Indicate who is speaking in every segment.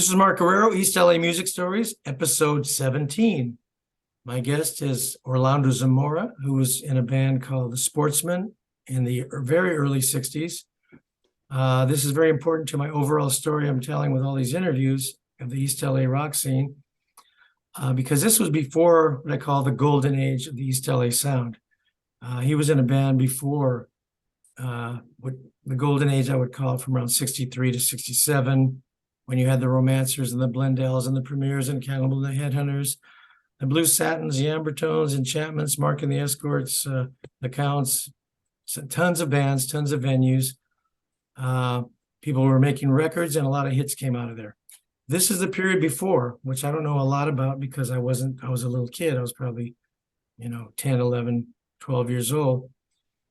Speaker 1: This is Mark Guerrero, East L.A. Music Stories, episode 17. My guest is Orlando Zamora, who was in a band called the Sportsmen in the very early 60s. This is very important to my overall story I'm telling with all these interviews of the East L.A. rock scene, because this was before what I call the golden age of the East L.A. sound. He was in a band before what the golden age I would call from around 63 to 67, when you had the Romancers and the Blendells and the Premiers and Cannibal and the Headhunters, the Blue Satins, the Ambertones, Enchantments, Mark and the Escorts, the Counts, tons of bands, tons of venues. People were making records and a lot of hits came out of there. This is the period before, which I don't know a lot about because I was a little kid. I was probably, 10, 11, 12 years old.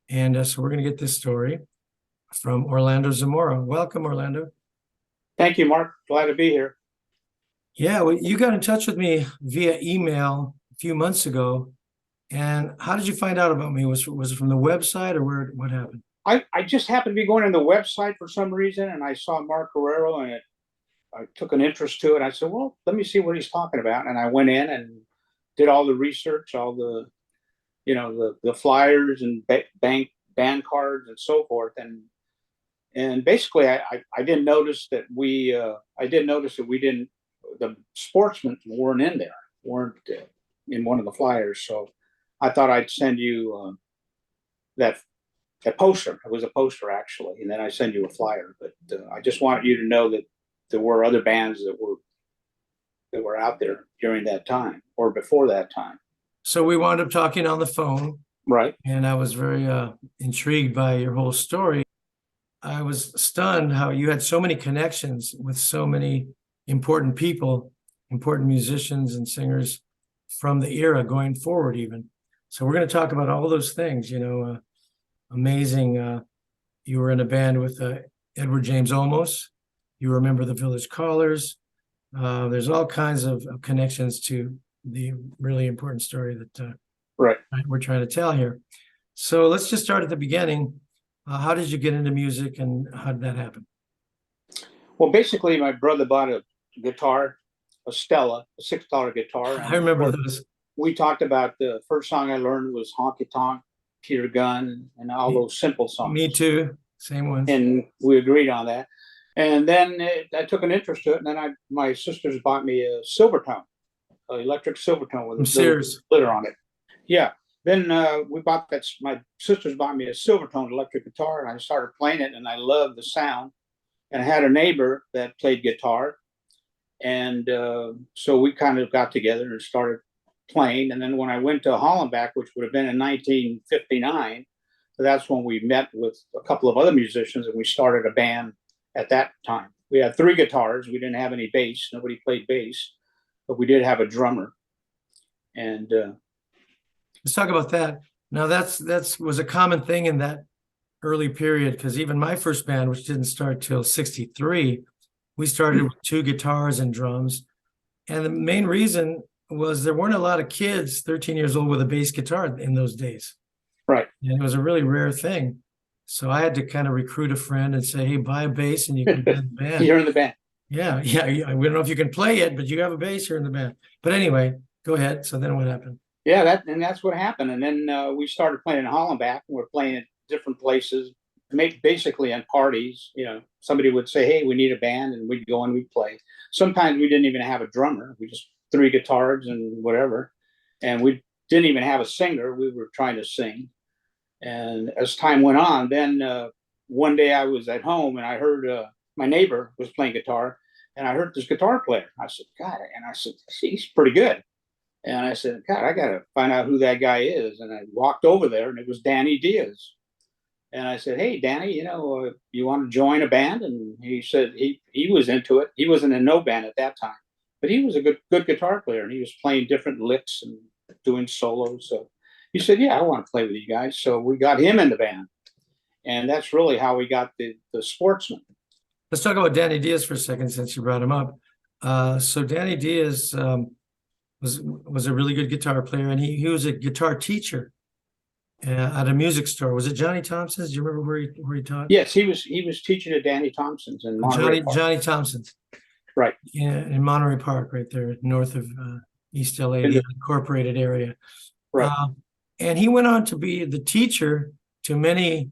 Speaker 1: And so we're going to get this story from Orlando Zamora. Welcome, Orlando.
Speaker 2: Thank you, Mark. Glad to be here.
Speaker 1: Yeah, well, you got in touch with me via email a few months ago. And how did you find out about me? Was it from the website or what happened?
Speaker 2: I just happened to be going on the website for some reason, and I saw Mark Guerrero, and I took an interest to it. I said, well, let me see what he's talking about. And I went in and did all the research, all the, the flyers and band cards and so forth. And basically, I didn't notice that the Sportsmen weren't in in one of the flyers. So I thought I'd send you that poster. It was a poster, actually, and then I send you a flyer. But I just wanted you to know that there were other bands that were out there during that time or before that time.
Speaker 1: So we wound up talking on the phone.
Speaker 2: Right.
Speaker 1: And I was very intrigued by your whole story. I was stunned how you had so many connections with so many important people, important musicians and singers from the era going forward even. So we're going to talk about all those things, amazing. You were in a band with Edward James Olmos. You remember the Village Callers. There's all kinds of connections to the really important story that we're trying to tell here. So let's just start at the beginning. How did you get into music and how did that happen?
Speaker 2: Well, basically, my brother bought a guitar, a Stella, a $6 guitar.
Speaker 1: I remember those.
Speaker 2: We talked about the first song I learned was Honky Tonk, Peter Gunn, and all those simple songs.
Speaker 1: Me too. Same ones.
Speaker 2: And we agreed on that. And then I took an interest to it. And then my sisters bought me a Silvertone, an electric Silvertone with a splitter on it. Yeah. Then my sisters bought me a Silvertone electric guitar, and I started playing it, and I loved the sound. And I had a neighbor that played guitar, and so we kind of got together and started playing. And then when I went to Hollenbach, which would have been in 1959, that's when we met with a couple of other musicians, and we started a band at that time. We had 3 guitars. We didn't have any bass. Nobody played bass, but we did have a drummer. And
Speaker 1: let's talk about that. Now that was a common thing in that early period, because even my first band, which didn't start till 63, we started with 2 guitars and drums. And the main reason was there weren't a lot of kids 13 years old with a bass guitar in those days.
Speaker 2: Right.
Speaker 1: And it was a really rare thing. So I had to kind of recruit a friend and say, hey, buy a bass and you can be in the band.
Speaker 2: You're in the band.
Speaker 1: Yeah. We don't know if you can play it, but you have a bass, you're in the band. But anyway, go ahead. So then what happened?
Speaker 2: Yeah, that's what happened. And then we started playing in Hollenbach, and we're playing at different places, basically in parties. Somebody would say, hey, we need a band, and we'd go and we'd play. Sometimes we didn't even have a drummer. We just 3 guitars and whatever. And we didn't even have a singer. We were trying to sing. And as time went on, then one day I was at home, and I heard my neighbor was playing guitar, and I heard this guitar player. I said, God, and I said, he's pretty good. And I said, God, I got to find out who that guy is. And I walked over there, and it was Danny Diaz. And I said, hey, Danny, you want to join a band? And he said he was into it. He wasn't in no band at that time, but he was a good guitar player, and he was playing different licks and doing solos. So he said, yeah, I want to play with you guys. So we got him in the band. And that's really how we got the Sportsmen.
Speaker 1: Let's talk about Danny Diaz for a second, since you brought him up. So Danny Diaz was a really good guitar player, and he was a guitar teacher at a music store. Was it Johnny Thompson's? Do you remember where he taught?
Speaker 2: Yes, he was teaching at Danny Thompson's in Monterey.
Speaker 1: Johnny Thompson's.
Speaker 2: Right.
Speaker 1: in Monterey Park, right there, north of East LA, the incorporated area.
Speaker 2: Right.
Speaker 1: And he went on to be the teacher to many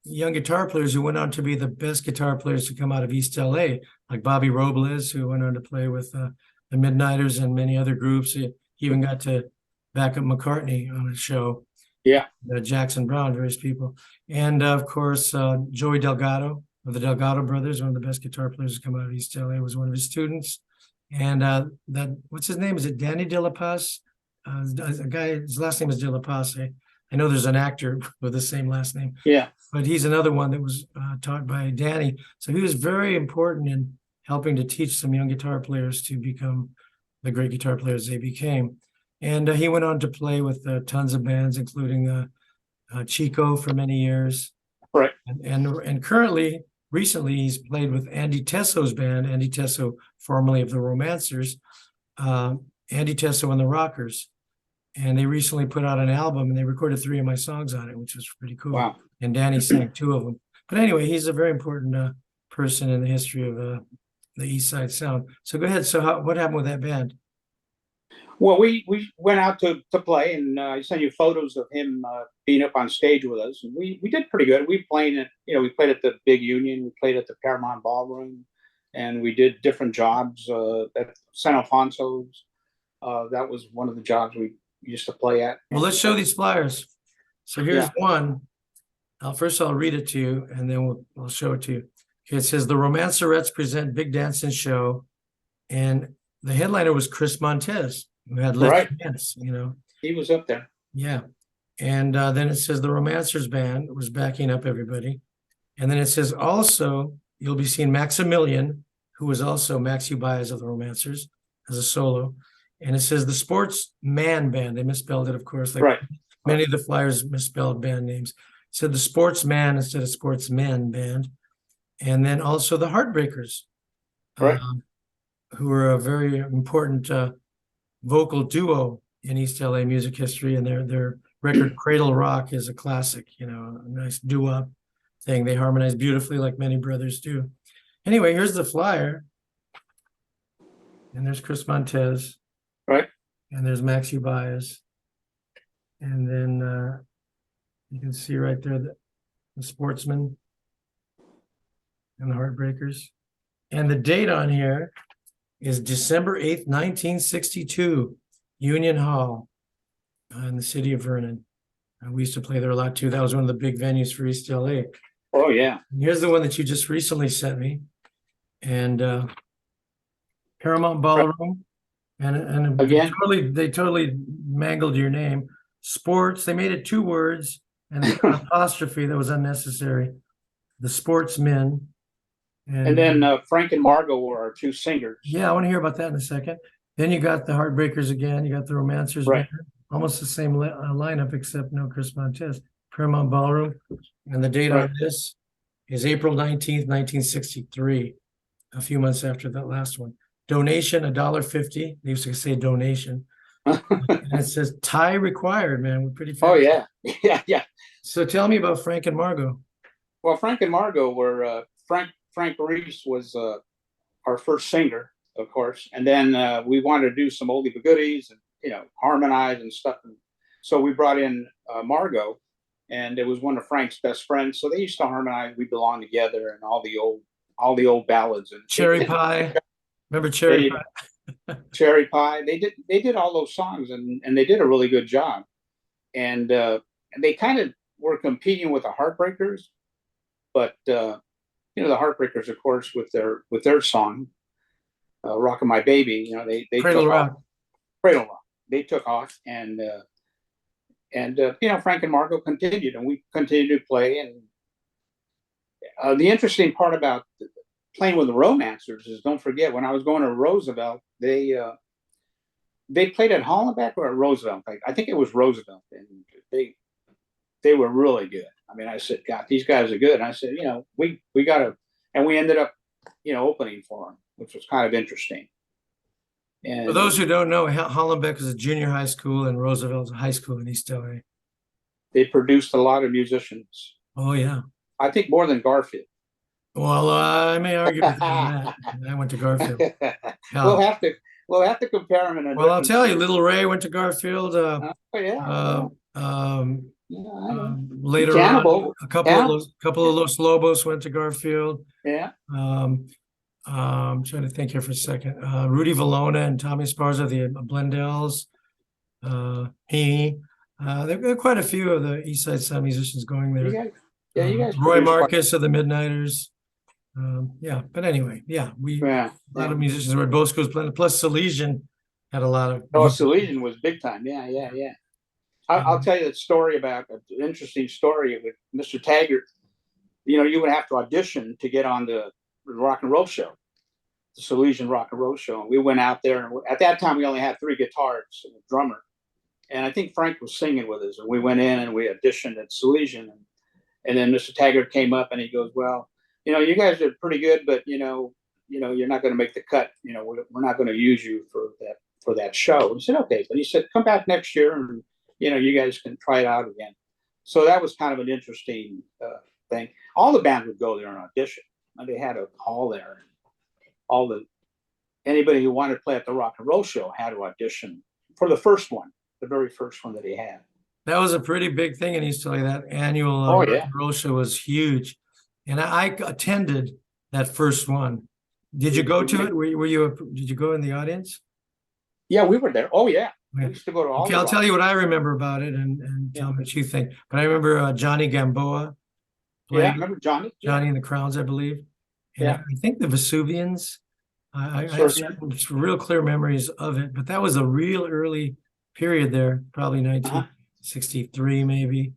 Speaker 1: young guitar players who went on to be the best guitar players to come out of East LA, like Bobby Robles, who went on to play with the Midnighters and many other groups. He even got to back up McCartney on a show.
Speaker 2: Yeah.
Speaker 1: Jackson Browne, various people. And of course, Joey Delgado of the Delgado brothers, one of the best guitar players to come out of East LA, was one of his students. And what's his name? Is it Danny De La Paz? A guy, his last name is De La Paz. I know there's an actor with the same last name.
Speaker 2: Yeah.
Speaker 1: But he's another one that was taught by Danny. So he was very important in helping to teach some young guitar players to become the great guitar players they became. And he went on to play with tons of bands, including Chico for many years.
Speaker 2: Right.
Speaker 1: And currently, recently, he's played with Andy Tesso's band, Andy Tesso, formerly of the Romancers, Andy Tesso and the Rockers. And they recently put out an album, and they recorded 3 of my songs on it, which was pretty cool.
Speaker 2: Wow.
Speaker 1: And Danny sang 2 of them. But anyway, he's a very important person in the history of the East Side Sound. So go ahead. So what happened with that band?
Speaker 2: Well, we went out to play, and I sent you photos of him being up on stage with us, and we did pretty good. We played at we played at the Big Union, we played at the Paramount Ballroom, and we did different jobs at San Alfonso's. That was one of the jobs we used to play at.
Speaker 1: Well, let's show these flyers. So here's one. First, I'll read it to you, and then I'll show it to you. Okay, it says the Romancerettes present Big Dancing Show, and the headliner was Chris Montez, who had Let's Dance,
Speaker 2: He was up there.
Speaker 1: Yeah. And then it says the Romancers band was backing up everybody. And then it says also you'll be seeing Maximilian, who was also Max Ubaez of the Romancers as a solo. And it says the Sportsman band. They misspelled it, of course, like many of the flyers misspelled band names. It said the Sportsman instead of Sportsmen band. And then also the Heartbreakers, who are a very important vocal duo in East LA music history, and their record Cradle Rock is a classic, a nice doo-wop thing. They harmonize beautifully like many brothers do. Anyway, here's the flyer. And there's Chris Montez.
Speaker 2: Right.
Speaker 1: And there's Max Ubaez. And then you can see right there the Sportsmen and the Heartbreakers. And the date on here is December 8th, 1962, Union Hall in the city of Vernon. We used to play there a lot too. That was one of the big venues for East LA.
Speaker 2: Oh, yeah.
Speaker 1: And here's the one that you just recently sent me. And Paramount Ballroom. And again, they totally mangled your name. Sports, they made it 2 words and an apostrophe that was unnecessary. The Sportsmen.
Speaker 2: And then Frank and Margot were our 2 singers.
Speaker 1: Yeah, I want to hear about that in a second. Then you got the Heartbreakers again. You got the Romancers.
Speaker 2: Right.
Speaker 1: Almost the same lineup, except no Chris Montez. Paramount Ballroom. And the date on this is April 19th, 1963, a few months after that last one. Donation, $1.50. They used to say donation. And it says tie required, man. We're pretty fast.
Speaker 2: Oh, yeah. Yeah.
Speaker 1: So tell me about Frank and Margot.
Speaker 2: Well, Frank and Margot were Frank Reese was our first singer, of course, and then we wanted to do some oldie but goodies and harmonize and stuff. And so we brought in Margot, and it was one of Frank's best friends. So they used to harmonize. We Belong Together and all the old ballads and
Speaker 1: Cherry Pie. Remember Cherry Pie?
Speaker 2: Cherry Pie. They did all those songs, and they did a really good job. And they kind of were competing with the Heartbreakers, but the Heartbreakers, of course, with their song, "Rockin' My Baby," they
Speaker 1: Cradle Rock.
Speaker 2: Cradle Rock. They took off, and Frank and Margot continued, and we continued to play. And the interesting part about playing with the Romancers is, don't forget, when I was going to Roosevelt, they played at Hollenbeck or at Roosevelt. I think it was Roosevelt, and they were really good. I mean, I said, God, these guys are good. And I said, we got to, and we ended up, opening for them, which was kind of interesting. And
Speaker 1: for those who don't know, Hollenbeck is a junior high school and Roosevelt is a high school in East LA.
Speaker 2: They produced a lot of musicians.
Speaker 1: Oh, yeah.
Speaker 2: I think more than Garfield.
Speaker 1: Well, I may argue with you on that. I went to Garfield. Hell,
Speaker 2: we'll have to compare them in a
Speaker 1: well, I'll
Speaker 2: different
Speaker 1: tell you,
Speaker 2: series.
Speaker 1: Little Ray went to Garfield.
Speaker 2: Oh, yeah, yeah, I know.
Speaker 1: Later on,
Speaker 2: Cannibal,
Speaker 1: couple of Los Lobos went to Garfield.
Speaker 2: yeah,
Speaker 1: Um, trying to think here for a second. Rudy Valona and Tommy Esparza, the Blendells, Heaney. There are quite a few of the East Side Sound musicians going
Speaker 2: you
Speaker 1: there.
Speaker 2: guys, yeah, you guys
Speaker 1: Roy
Speaker 2: produced quite.
Speaker 1: Marcus of the Midnighters. Yeah, but anyway, yeah,
Speaker 2: Yeah,
Speaker 1: a lot
Speaker 2: yeah.
Speaker 1: of musicians were at Bosco's Blend. Plus, Salesian had a lot of.
Speaker 2: Oh, Salesian was big time. Yeah, yeah, yeah. I'll tell you a story about an interesting story with Mr. Taggart. You know, you would have to audition to get on the rock and roll show, the Salesian rock and roll show. And we went out there, and at that time we only had 3 guitars and a drummer. And I think Frank was singing with us, and we went in and we auditioned at Salesian. And then Mr. Taggart came up and he goes, "Well, you know, you guys did pretty good, but you're not going to make the cut. You know, we're not going to use you for that show." And he said, "Okay," but he said, "Come back next year, and you guys can try it out again." So that was kind of an interesting thing. All the bands would go there and audition. And they had a hall there. Anybody who wanted to play at the rock and roll show had to audition for the first one, the very first one that he had.
Speaker 1: That was a pretty big thing in East LA. That annual
Speaker 2: Oh,
Speaker 1: rock
Speaker 2: yeah.
Speaker 1: and roll show was huge, and I attended that first one. Did you go to it? Did you go in the audience?
Speaker 2: Yeah, we were there. Oh, yeah.
Speaker 1: Yeah.
Speaker 2: We used to go to all.
Speaker 1: Okay, I'll tell you what I remember about it, and tell me what you think. But I remember Johnny Gamboa
Speaker 2: Yeah, I
Speaker 1: playing,
Speaker 2: remember Johnny.
Speaker 1: Johnny and the Crowns, I believe. And
Speaker 2: Yeah.
Speaker 1: I think the Vesuvians. I have some real clear memories of it, but that was a real early period there, probably 1963, maybe.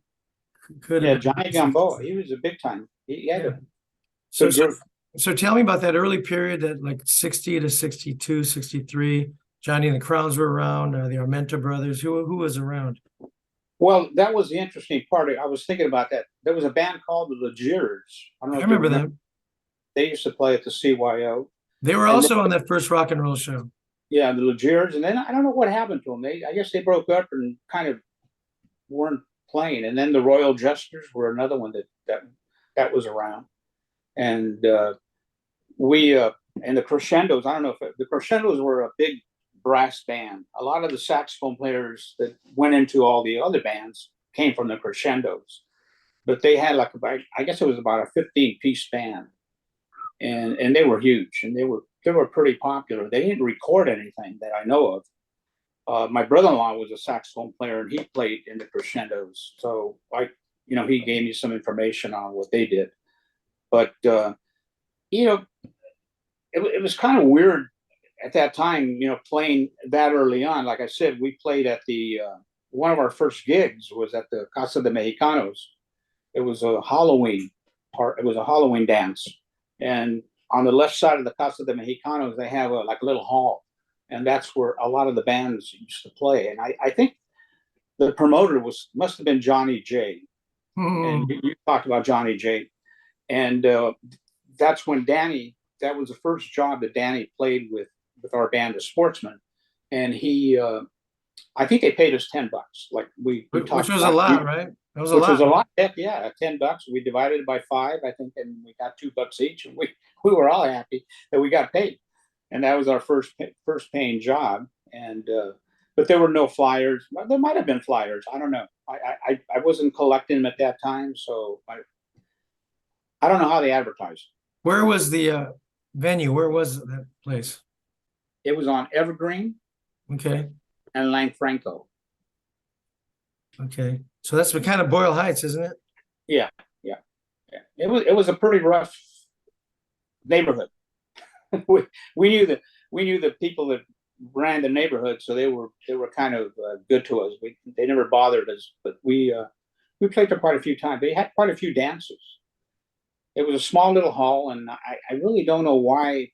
Speaker 1: Could
Speaker 2: Yeah,
Speaker 1: have been
Speaker 2: Johnny Gamboa. He was a big time. He had a
Speaker 1: So,
Speaker 2: good group.
Speaker 1: so tell me about that early period, that like 60 to 62, 63. Johnny and the Crowns were around, the Armento brothers. Who was around?
Speaker 2: Well, that was the interesting part. I was thinking about that. There was a band called the Legiers. I don't know
Speaker 1: I
Speaker 2: if you
Speaker 1: remember them.
Speaker 2: They used to play at the CYO.
Speaker 1: They were also on that first rock and roll show.
Speaker 2: Yeah, the Legiers. And then I don't know what happened to them. I guess they broke up and kind of weren't playing. And then the Royal Jesters were another one that was around. And and the Crescendos, I don't know if the Crescendos were a big brass band. A lot of the saxophone players that went into all the other bands came from the Crescendos, but they had I guess it was about a 15-piece band, and they were huge, and they were pretty popular. They didn't record anything that I know of. My brother-in-law was a saxophone player, and he played in the Crescendos, so he gave me some information on what they did, but it was kind of weird at that time, playing that early on. Like I said, we played at one of our first gigs was at the Casa de Mexicanos. It was a Halloween part. It was a Halloween dance. And on the left side of the Casa de Mexicanos, they have a little hall. And that's where a lot of the bands used to play. And I think the promoter must have been Johnny J. And you talked about Johnny J. And that's when that was the first job that Danny played with our band, the Sportsmen. And I think they paid us $10. Which
Speaker 1: was a lot, right? That was a lot.
Speaker 2: Which was a lot. Heck yeah, $10. We divided it by 5, I think, and we got $2 each. And we were all happy that we got paid. And that was our first paying job. And but there were no flyers. Well, there might have been flyers. I don't know. I wasn't collecting them at that time, so I don't know how they advertised.
Speaker 1: Where was the venue? Where was that place?
Speaker 2: It was on Evergreen.
Speaker 1: Okay.
Speaker 2: And Langfranco.
Speaker 1: Okay. So that's kind of Boyle Heights, isn't it?
Speaker 2: Yeah. It was a pretty rough neighborhood. we knew the people that ran the neighborhood, so they were kind of good to us. They never bothered us, but we played there quite a few times. They had quite a few dances. It was a small little hall, and I really don't know why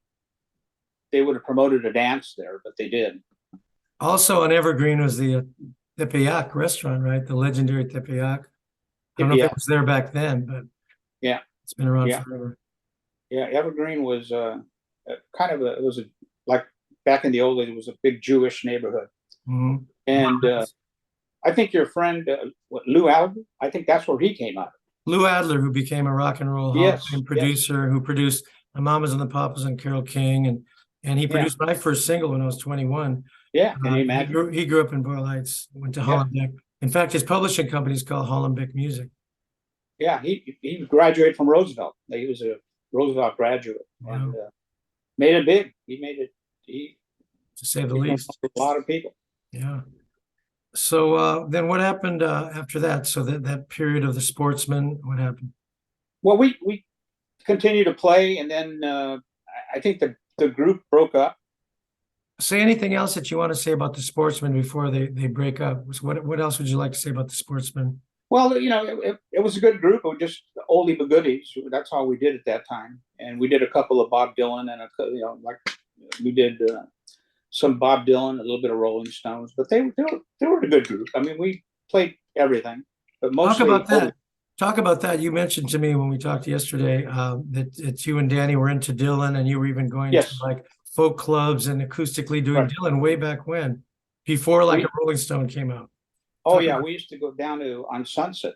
Speaker 2: they would have promoted a dance there, but they did.
Speaker 1: Also on Evergreen was the Tepeyac restaurant, right? The legendary Tepeyac. I don't know if it was there back then, but
Speaker 2: yeah,
Speaker 1: it's been around forever.
Speaker 2: Yeah, Evergreen was like back in the old days, it was a big Jewish neighborhood.
Speaker 1: Mm-hmm.
Speaker 2: And I think your friend Lou Adler, I think that's where he came out of.
Speaker 1: Lou Adler, who became a rock and roll Hall of Fame producer, who produced The Mamas and the Papas and Carole King, And he
Speaker 2: Yeah.
Speaker 1: produced my first single when I was 21.
Speaker 2: Yeah. Can you
Speaker 1: He
Speaker 2: imagine?
Speaker 1: he grew up in Boyle Heights, went to
Speaker 2: Yeah.
Speaker 1: Hollenbeck. In fact, his publishing company is called Hollenbeck Music.
Speaker 2: Yeah. He graduated from Roosevelt. He was a Roosevelt graduate and
Speaker 1: Wow,
Speaker 2: made it big. He made it.
Speaker 1: to say the
Speaker 2: He's known
Speaker 1: least.
Speaker 2: to a lot of people.
Speaker 1: Yeah. So then what happened after that? So that period of the Sportsmen, what happened?
Speaker 2: Well, we continued to play, and then I think the group broke up.
Speaker 1: Say anything else that you want to say about the Sportsmen before they break up. What else would you like to say about the Sportsmen?
Speaker 2: Well, it was a good group of just oldie but goodies. That's all we did at that time, and we did a couple of Bob Dylan and like we did some Bob Dylan, a little bit of Rolling Stones, but they were a good group. I mean, we played everything, but
Speaker 1: Talk
Speaker 2: mostly
Speaker 1: about that. Talk about that. You mentioned to me when we talked yesterday that you and Danny were into Dylan, and you were even going to
Speaker 2: Yes,
Speaker 1: like folk clubs and acoustically doing
Speaker 2: right.
Speaker 1: Dylan way back when, before like
Speaker 2: We
Speaker 1: a Rolling Stone came out.
Speaker 2: Oh
Speaker 1: Talk
Speaker 2: yeah,
Speaker 1: about
Speaker 2: we used to go down to on Sunset.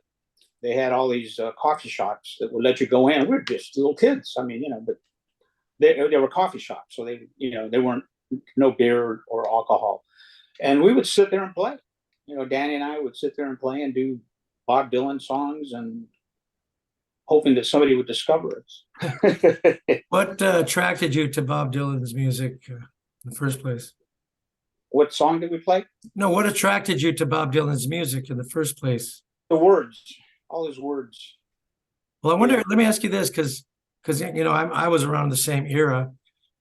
Speaker 2: They had all these coffee shops that would let you go in. We're just little kids. I mean, but they were coffee shops, so they weren't no beer or alcohol, and we would sit there and play. Danny and I would sit there and play and do Bob Dylan songs and hoping that somebody would discover us.
Speaker 1: what attracted you to Bob Dylan's music in the first place?
Speaker 2: What song did we play?
Speaker 1: No, what attracted you to Bob Dylan's music in the first place?
Speaker 2: The words, all his words.
Speaker 1: Well, I wonder.
Speaker 2: Yeah.
Speaker 1: Let me ask you this, because I was around the same era,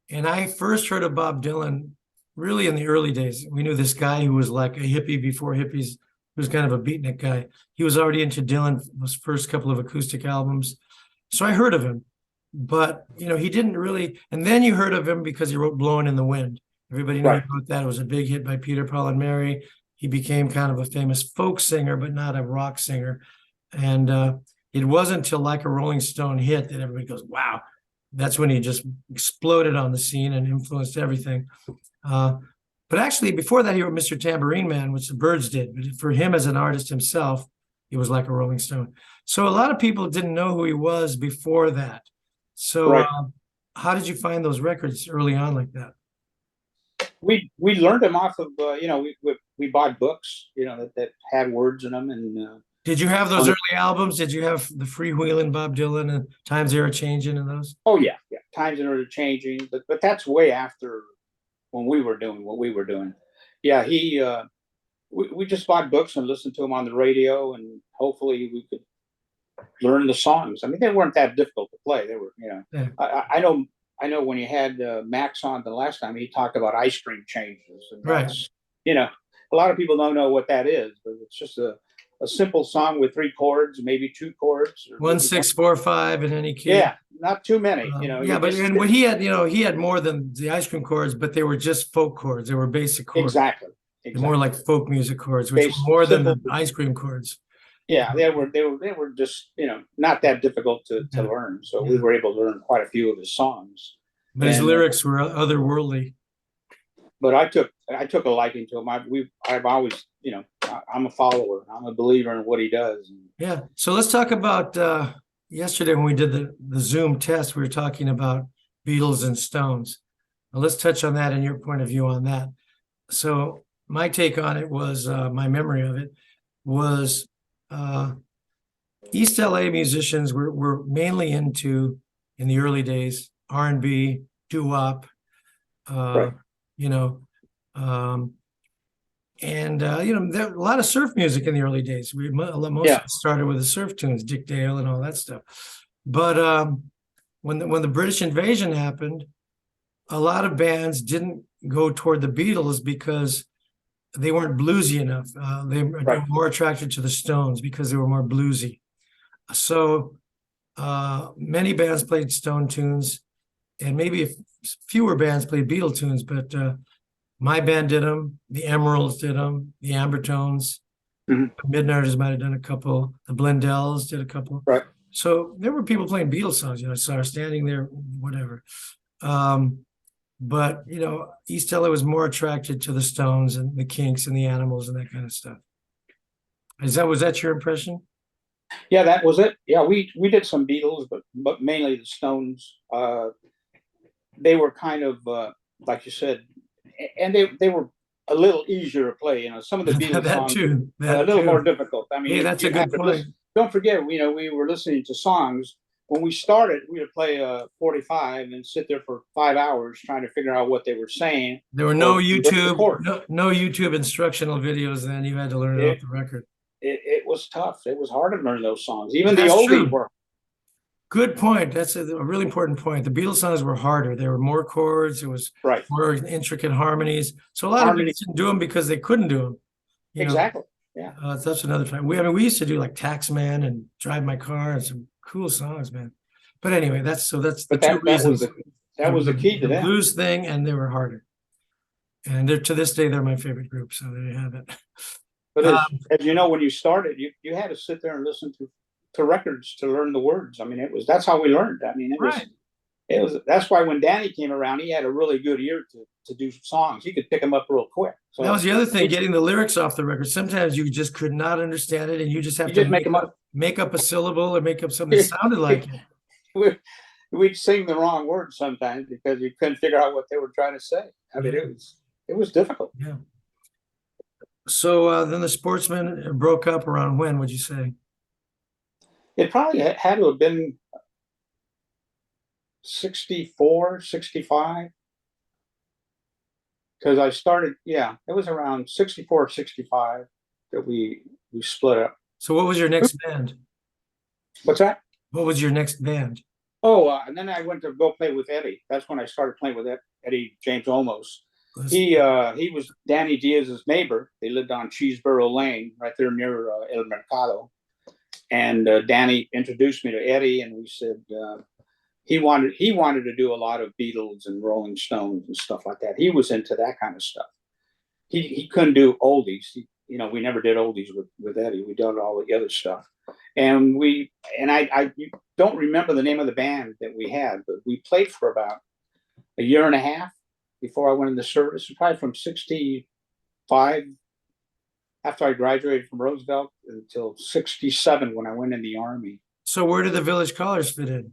Speaker 1: and I first heard of Bob Dylan really in the early days. We knew this guy who was like a hippie before hippies, who was kind of a beatnik guy. He was already into Dylan, those first couple of acoustic albums. So I heard of him, but he didn't really. And then you heard of him because he wrote "Blowing in the Wind." Everybody knew
Speaker 2: Right.
Speaker 1: he wrote that. It was a big hit by Peter, Paul, and Mary. He became kind of a famous folk singer, but not a rock singer. And it wasn't until Like a Rolling Stone hit that everybody goes, wow. That's when he just exploded on the scene and influenced everything. But actually, before that, he wrote Mr. Tambourine Man, which the Byrds did. But for him as an artist himself, he was like a Rolling Stone. So a lot of people didn't know who he was before that. So
Speaker 2: Right.
Speaker 1: How did you find those records early on like that?
Speaker 2: We learned them off of we bought books that had words in them, and
Speaker 1: Did you have those early albums? Did you have the Freewheelin' Bob Dylan and Times They Are Changing and those?
Speaker 2: oh yeah, times are changing, but that's way after when we were doing what we were doing. Yeah, we just bought books and listened to them on the radio, and hopefully we could learn the songs. I mean, they weren't that difficult to play. They were,
Speaker 1: Yeah.
Speaker 2: I know when you had Max on the last time, he talked about ice cream changes, and
Speaker 1: Right.
Speaker 2: that's, a lot of people don't know what that is, but it's just a simple song with 3 chords, maybe 2 chords.
Speaker 1: 1, 6, 4, 5 in any key.
Speaker 2: Yeah, not too many.
Speaker 1: Yeah, but and what he had more than the ice cream chords, but they were just folk chords. They were basic chords.
Speaker 2: Exactly.
Speaker 1: They're more like folk music chords, which were more than the ice cream chords.
Speaker 2: Yeah, they were just not that difficult to learn. So we were able to learn quite a few of his songs.
Speaker 1: But his lyrics were otherworldly.
Speaker 2: But I took a liking to him. I've always I'm a follower. I'm a believer in what he does.
Speaker 1: Yeah. So let's talk about yesterday when we did the Zoom test. We were talking about Beatles and Stones. Now let's touch on that and your point of view on that. So my take on it was my memory of it was East L.A. musicians were mainly into in the early days R&B, doo-wop,
Speaker 2: Right.
Speaker 1: There a lot of surf music in the early days. Most of it started with the surf tunes, Dick Dale and all that stuff. But when the British invasion happened, a lot of bands didn't go toward the Beatles because they weren't bluesy enough. They were more attracted to the Stones because they were more bluesy. So many bands played Stone tunes, and maybe fewer bands played Beatle tunes, but my band did them. The Emeralds did them. The Ambertones.
Speaker 2: Mm-hmm.
Speaker 1: Midnighters might have done a couple. The Blendells did a couple.
Speaker 2: Right.
Speaker 1: So there were people playing Beatles songs. I saw her standing there, whatever. But East LA was more attracted to the Stones and the Kinks and the Animals and that kind of stuff. Was that your impression?
Speaker 2: Yeah, that was it. Yeah, we did some Beatles, but mainly the Stones. They were kind of like you said, and they were a little easier to play. You know, some of the Beatles
Speaker 1: That
Speaker 2: songs
Speaker 1: too.
Speaker 2: are a
Speaker 1: That
Speaker 2: little more
Speaker 1: too.
Speaker 2: difficult. I mean,
Speaker 1: Hey, that's a
Speaker 2: you'd have
Speaker 1: good
Speaker 2: to
Speaker 1: point.
Speaker 2: listen. Don't forget, you know, we were listening to songs. When we started, we would play a 45 and sit there for 5 hours trying to figure out what they were saying.
Speaker 1: There were no
Speaker 2: or the
Speaker 1: YouTube,
Speaker 2: chords.
Speaker 1: no YouTube instructional videos then. You had to learn it off
Speaker 2: It,
Speaker 1: the record.
Speaker 2: it was tough. It was hard to learn those songs. Even the
Speaker 1: That's
Speaker 2: oldies
Speaker 1: true.
Speaker 2: were.
Speaker 1: Good point. That's a really important point. The Beatles songs were harder. There were more chords. It was
Speaker 2: Right.
Speaker 1: more intricate harmonies. So a lot of
Speaker 2: Harmony.
Speaker 1: bands didn't do them because they couldn't do them. You know,
Speaker 2: Exactly. Yeah.
Speaker 1: that's another time. We used to do like Taxman and Drive My Car and some cool songs, man. But anyway, that's the
Speaker 2: But
Speaker 1: two reasons.
Speaker 2: that was the key to
Speaker 1: the
Speaker 2: them.
Speaker 1: blues thing, and they were harder. And they're to this day they're my favorite group. So there you have it.
Speaker 2: But as you know, when you started, you had to sit there and listen to records to learn the words. I mean, that's how we learned. I mean, it was that's why when Danny came around, he had a really good ear to do songs. He could pick them up real quick. So
Speaker 1: that was the other thing, getting the lyrics off the record. Sometimes you just could not understand it, and you just have to make up a syllable or make up something that sounded like
Speaker 2: it. We'd sing the wrong words sometimes because you couldn't figure out what they were trying to say. I mean, it was difficult.
Speaker 1: Yeah. So then the Sportsmen broke up around when, would you say?
Speaker 2: It probably had to have been 64, 65. Because I started, it was around 64, 65 that we split up.
Speaker 1: So what was your next band?
Speaker 2: What's that?
Speaker 1: What was your next band?
Speaker 2: Oh, and then I went to go play with Eddie. That's when I started playing with Eddie James Olmos. He was Danny Diaz's neighbor. They lived on Cheeseboro Lane, right there near El Mercado. And Danny introduced me to Eddie, and we said he wanted to do a lot of Beatles and Rolling Stones and stuff like that. He was into that kind of stuff. He couldn't do oldies. We never did oldies with Eddie. We did all the other stuff. And I don't remember the name of the band that we had, but we played for about a year and a half before I went into service, probably from 65 after I graduated from Roosevelt until 67 when I went in the Army.
Speaker 1: So where did the Village Callers fit in?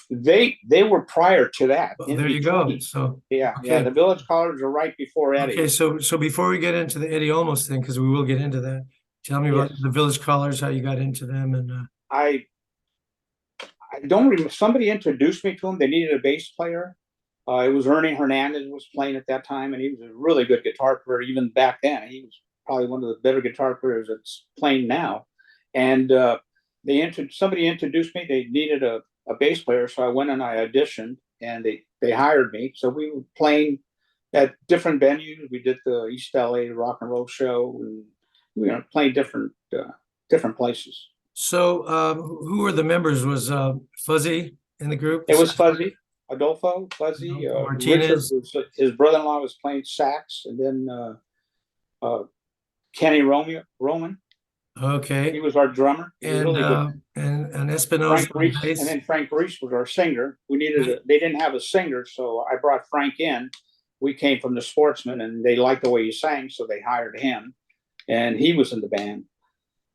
Speaker 2: They were prior to that.
Speaker 1: Well, there you go. So
Speaker 2: the Village Callers are right before Eddie.
Speaker 1: Okay, so before we get into the Eddie Olmos thing, because we will get into that, tell me about the Village Callers, how you got into them, and
Speaker 2: I don't remember. Somebody introduced me to them. They needed a bass player. It was Ernie Hernandez was playing at that time, and he was a really good guitar player even back then. He was probably one of the better guitar players that's playing now. And somebody introduced me. They needed a bass player, so I went and I auditioned, and they hired me. So we were playing at different venues. We did the East L.A. rock and roll show, and we were playing different places.
Speaker 1: So who were the members? Was Fuzzy in the group?
Speaker 2: It was Fuzzy. Adolfo, Fuzzy,
Speaker 1: Martinez.
Speaker 2: Richard, his brother-in-law was playing sax, and then Kenny Roman.
Speaker 1: Okay.
Speaker 2: He was our drummer.
Speaker 1: And really and Espinosa.
Speaker 2: And then Frank Reese was our singer. They didn't have a singer, so I brought Frank in. We came from the Sportsmen, and they liked the way he sang, so they hired him, and he was in the band.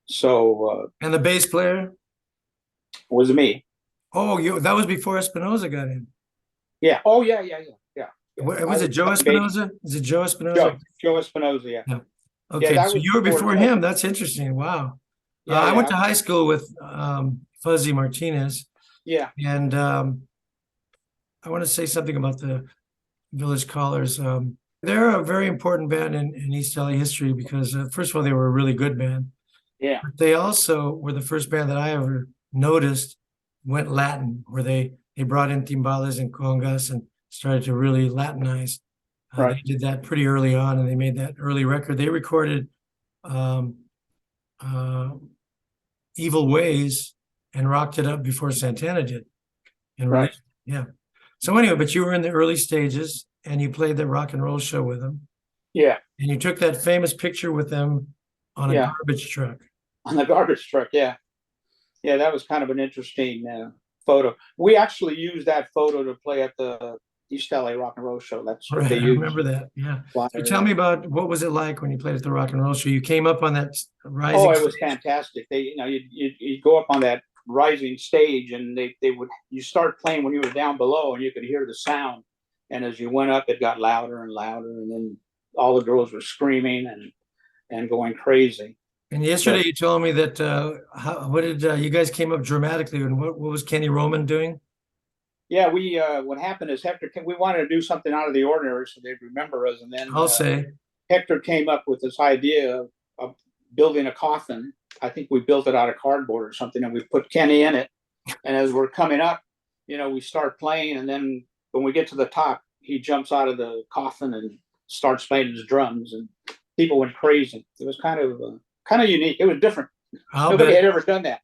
Speaker 2: So
Speaker 1: and the bass player
Speaker 2: was me.
Speaker 1: Oh, that was before Espinosa got in.
Speaker 2: Yeah. Oh, yeah.
Speaker 1: Was it Joe Espinosa? Is it Joe Espinosa?
Speaker 2: Joe Espinosa, yeah.
Speaker 1: Okay, so you were before him. That's interesting. Wow. I went to high school with Fuzzy Martinez.
Speaker 2: Yeah.
Speaker 1: And I want to say something about the Village Callers. They're a very important band in East LA history because, first of all, they were a really good band.
Speaker 2: Yeah.
Speaker 1: But they also were the first band that I ever noticed went Latin, where they brought in timbales and congas and started to really Latinize. They did that pretty early on, and they made that early record. They recorded Evil Ways and rocked it up before Santana did. And yeah. So anyway, but you were in the early stages, and you played the rock and roll show with them.
Speaker 2: Yeah.
Speaker 1: And you took that famous picture with them on a garbage truck.
Speaker 2: On the garbage truck, yeah. Yeah, that was kind of an interesting photo. We actually used that photo to play at the East LA Rock and Roll Show. That's what they used.
Speaker 1: I remember that. Yeah. So tell me about what was it like when you played at the Rock and Roll Show? You came up on that rising.
Speaker 2: Oh, it was fantastic. You'd go up on that rising stage, and you start playing when you were down below, and you could hear the sound. And as you went up, it got louder and louder, and then all the girls were screaming and going crazy.
Speaker 1: And yesterday you told me that what did you guys came up dramatically, and what was Kenny Roman doing?
Speaker 2: Yeah, we what happened is we wanted to do something out of the ordinary so they'd remember us, and then
Speaker 1: I'll say,
Speaker 2: Hector came up with this idea of building a coffin. I think we built it out of cardboard or something, and we put Kenny in it. And as we're coming up, we start playing, and then when we get to the top, he jumps out of the coffin and starts playing his drums, and people went crazy. It was kind of unique. It was different. Nobody had ever done that.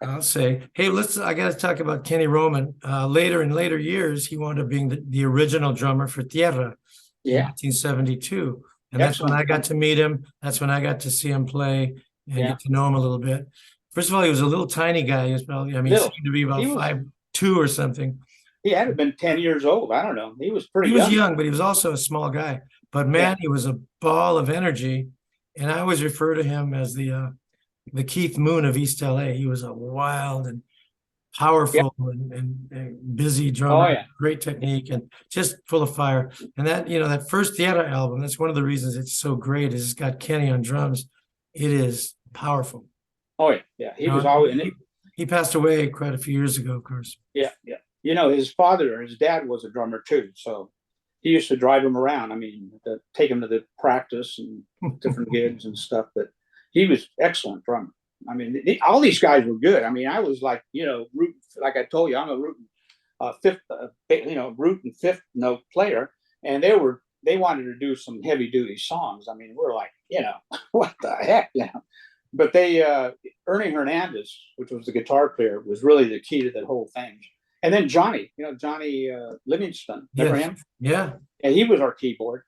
Speaker 1: I'll say, hey, I got to talk about Kenny Roman. Later in later years, he wound up being the original drummer for Tierra in 1972. And that's when I got to meet him. That's when I got to see him play and get to know him a little bit. First of all, he was a little tiny guy. He was probably, he seemed to be about 5'2" or something.
Speaker 2: He had been 10 years old. I don't know. He was pretty
Speaker 1: young. He was young, but he was also a small guy. But man, he was a ball of energy. And I always refer to him as the Keith Moon of East L.A. He was a wild and powerful and busy drummer, great technique, and just full of fire. And that first Tierra album, that's one of the reasons it's so great, is it's got Kenny on drums. It is powerful.
Speaker 2: Oh yeah. He was always
Speaker 1: he passed away quite a few years ago, of course.
Speaker 2: Yeah. His dad was a drummer too, so he used to drive him around. Take him to the practice and different gigs and stuff. But he was excellent drummer. All these guys were good. I was like, like I told you, I'm a root and fifth note player, and they wanted to do some heavy duty songs. We're like, what the heck, But Ernie Hernandez, which was the guitar player, was really the key to that whole thing. And then Johnny Livingston, remember him?
Speaker 1: Yeah.
Speaker 2: And he was our keyboard.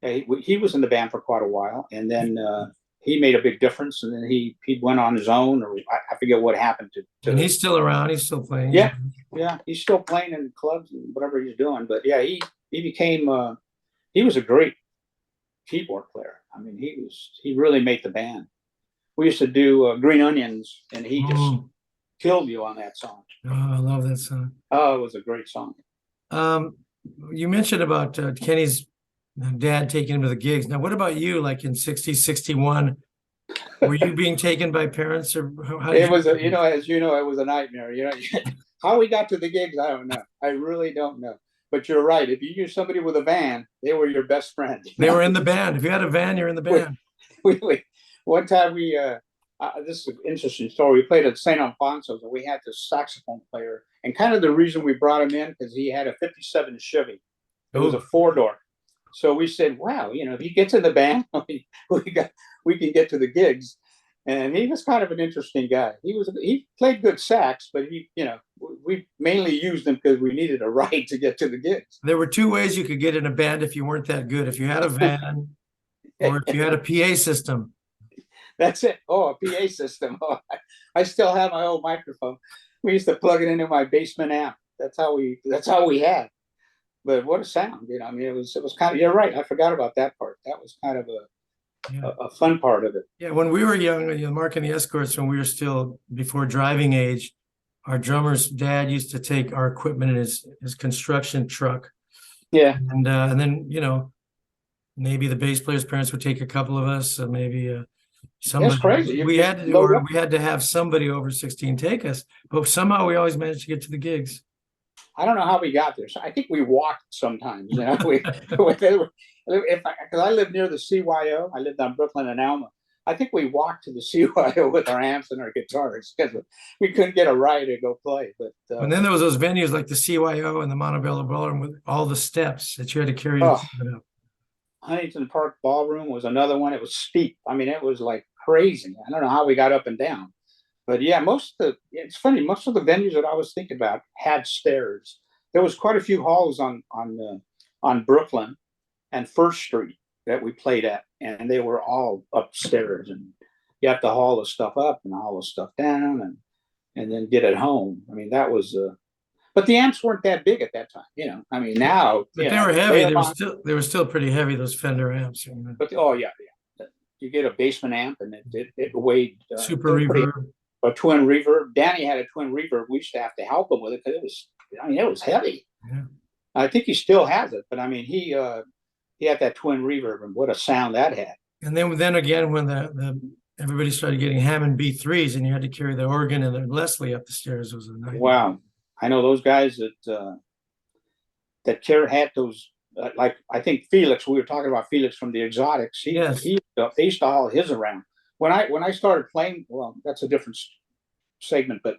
Speaker 2: He was in the band for quite a while, and then he made a big difference. And then he went on his own, or I forget what happened to. And
Speaker 1: he's still around. He's still playing.
Speaker 2: Yeah, he's still playing in clubs and whatever he's doing. But yeah, he became. He was a great keyboard player. He really made the band. We used to do Green Onions, and he just killed you on that song.
Speaker 1: Oh, I love that song.
Speaker 2: Oh, it was a great song.
Speaker 1: You mentioned about Kenny's dad taking him to the gigs. Now, what about you? Like in 60, 61, were you being taken by parents, or how
Speaker 2: it was? It was a nightmare. How we got to the gigs, I don't know. I really don't know. But you're right. If you knew somebody with a van, they were your best friend.
Speaker 1: They were in the band. If you had a van, you're in the band.
Speaker 2: One time this is an interesting story. We played at St. Alfonso's, and we had this saxophone player. And kind of the reason we brought him in, because he had a 57 Chevy. It was a 4-door. So we said, wow, if he gets in the band, we can get to the gigs. And he was kind of an interesting guy. He played good sax, but we mainly used him because we needed a ride to get to the gigs.
Speaker 1: There were two ways you could get in a band if you weren't that good. If you had a van or if you had a PA system.
Speaker 2: That's it. Oh, a PA system. Oh, I still have my old microphone. We used to plug it into my basement amp. That's how we had. But what a sound, it was kind of, you're right. I forgot about that part. That was kind of a fun part of it.
Speaker 1: Yeah. When we were young, Mark and the Escorts, when we were still before driving age, our drummer's dad used to take our equipment in his construction truck.
Speaker 2: Yeah.
Speaker 1: And then, maybe the bass player's parents would take a couple of us, maybe somebody.
Speaker 2: That's crazy.
Speaker 1: We had to have somebody over 16 take us, but somehow we always managed to get to the gigs.
Speaker 2: I don't know how we got there. So I think we walked sometimes. Because I lived near the CYO. I lived on Brooklyn and Alma. I think we walked to the CYO with our amps and our guitars because we couldn't get a ride to go play. But
Speaker 1: and then there was those venues like the CYO and the Montebello Ballroom with all the steps that you had to carry.
Speaker 2: Huntington Park Ballroom was another one. It was steep. It was like crazy. I don't know how we got up and down. But yeah, it's funny. Most of the venues that I was thinking about had stairs. There was quite a few halls on Brooklyn and First Street that we played at, and they were all upstairs. And you have to haul the stuff up and haul the stuff down, and then get it home. That was. But the amps weren't that big at that time. Now.
Speaker 1: But they were heavy. They were still pretty heavy. Those Fender amps.
Speaker 2: But yeah. You get a basement amp, and it weighed
Speaker 1: super reverb.
Speaker 2: A twin reverb. Danny had a twin reverb. We used to have to help him with it because it was heavy.
Speaker 1: Yeah.
Speaker 2: I think he still has it, but I mean, he had that twin reverb, and what a sound that had.
Speaker 1: And then again, when the everybody started getting Hammond B3s, and you had to carry the organ and the Leslie up the stairs, it was a nightmare.
Speaker 2: Wow, I know those guys that had those. Like I think Felix, we were talking about Felix from the Exotics.
Speaker 1: Yes.
Speaker 2: They used to haul his around. When I started playing, well, that's a different segment, but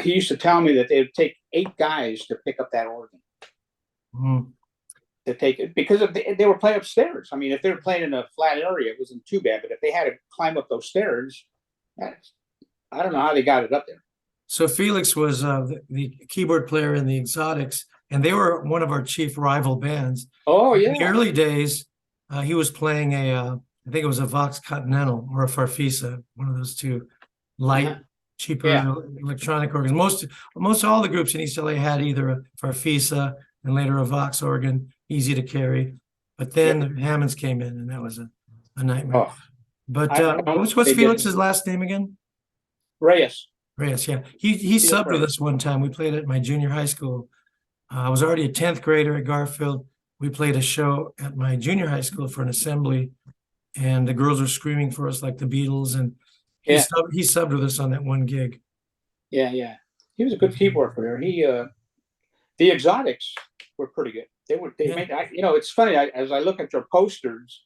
Speaker 2: he used to tell me that they would take 8 guys to pick up that organ.
Speaker 1: Mhm.
Speaker 2: To take it because they were playing upstairs. I mean, if they were playing in a flat area, it wasn't too bad. But if they had to climb up those stairs, I don't know how they got it up there.
Speaker 1: So Felix was the keyboard player in the Exotics, and they were one of our chief rival bands.
Speaker 2: Oh
Speaker 1: In the
Speaker 2: yeah,
Speaker 1: early days, he was playing I think it was a Vox Continental or a Farfisa, one of those two light, cheaper electronic organs. Most all the groups in East L.A. had either a Farfisa and later a Vox organ, easy to carry. But then the Hammonds came in, and that was a nightmare.
Speaker 2: Oh,
Speaker 1: But what's
Speaker 2: they
Speaker 1: Felix's last name again?
Speaker 2: Reyes.
Speaker 1: Reyes, yeah. He subbed with us one time. We played at my junior high school. I was already a 10th grader at Garfield. We played a show at my junior high school for an assembly, and the girls were screaming for us like the Beatles, and he subbed with us on that one gig.
Speaker 2: Yeah. He was a good keyboard player. The Exotics were pretty good. They made, it's funny, as I look at their posters,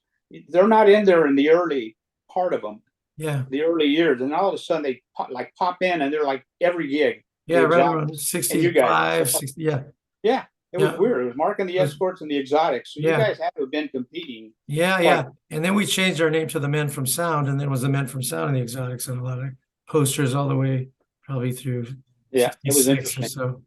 Speaker 2: they're not in there in the early part of them.
Speaker 1: Yeah.
Speaker 2: The early years, and all of a sudden they pop in, and they're like every gig.
Speaker 1: Yeah, right around 65, 60, yeah.
Speaker 2: Yeah, it was weird. It was Mark and the Escorts and the Exotics. So you guys had to have been competing.
Speaker 1: Yeah. And then we changed our name to the Men from Sound, and then it was the Men from Sound and the Exotics, and a lot of posters all the way probably through.
Speaker 2: Yeah, it was interesting.
Speaker 1: So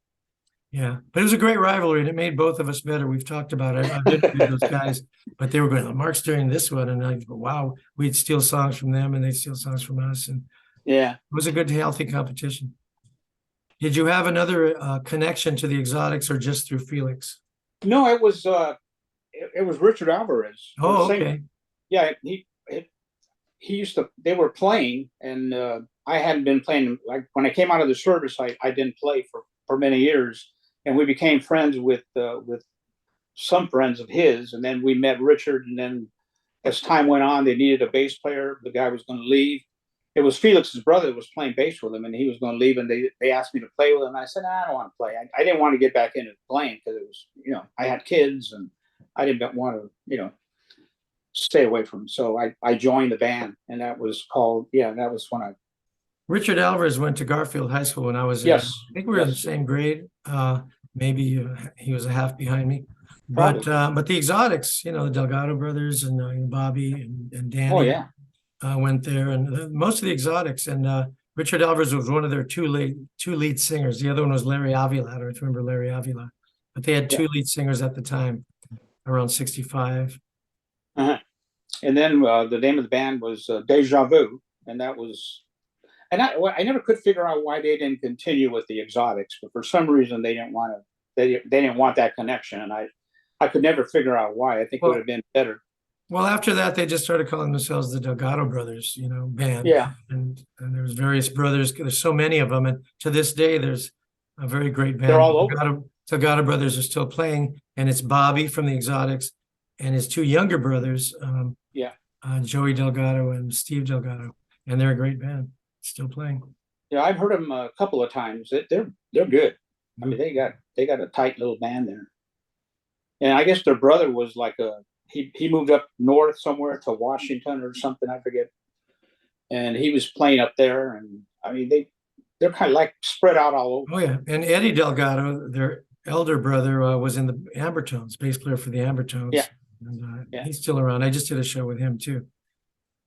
Speaker 1: yeah, but it was a great rivalry, and it made both of us better. We've talked about it. I've interviewed those guys, but they were going, Mark's doing this one, and I go, wow, we'd steal songs from them, and they'd steal songs from us, and it was a good, healthy competition. Did you have another connection to the Exotics, or just through Felix?
Speaker 2: No, it was Richard Alvarez.
Speaker 1: Oh, okay.
Speaker 2: Yeah, he used to. They were playing, and I hadn't been playing. Like when I came out of the service, I didn't play for many years, and we became friends with some friends of his, and then we met Richard, and then as time went on, they needed a bass player. The guy was going to leave. It was Felix's brother that was playing bass with him, and he was going to leave, and they asked me to play with him. I said, I don't want to play. I didn't want to get back into playing because it was, I had kids, and I didn't want to, stay away from him. So I joined the band, and that was called, that was when I.
Speaker 1: Richard Alvarez went to Garfield High School when I was
Speaker 2: yes.
Speaker 1: I think we were in the same grade. Maybe he was a half behind me. But the Exotics, the Delgado brothers and Bobby and Danny.
Speaker 2: Oh yeah.
Speaker 1: Went there, and most of the Exotics, and Richard Alvarez was one of their two lead singers. The other one was Larry Avila. I don't remember Larry Avila, but they had two lead singers at the time, around 65.
Speaker 2: And then the name of the band was Deja Vu, and that was, and I never could figure out why they didn't continue with the Exotics, but for some reason they didn't want to. They didn't want that connection, and I could never figure out why. I think it would have been better.
Speaker 1: Well, after that, they just started calling themselves the Delgado Brothers, band.
Speaker 2: Yeah.
Speaker 1: And there's various brothers. There's so many of them. And to this day, there's a very great band.
Speaker 2: They're all over.
Speaker 1: Delgado Brothers are still playing. And it's Bobby from the Exotics and his two younger brothers, Joey Delgado and Steve Delgado. And they're a great band, still playing.
Speaker 2: Yeah, I've heard them a couple of times. They're good. I mean, they got a tight little band there. And I guess their brother was like he moved up north somewhere to Washington or something, I forget. And he was playing up there, and I mean they're kind of like spread out all over.
Speaker 1: Oh yeah, and Eddie Delgado, their elder brother, was in the Ambertones, bass player for the Ambertones.
Speaker 2: Yeah,
Speaker 1: and he's still around. I just did a show with him too.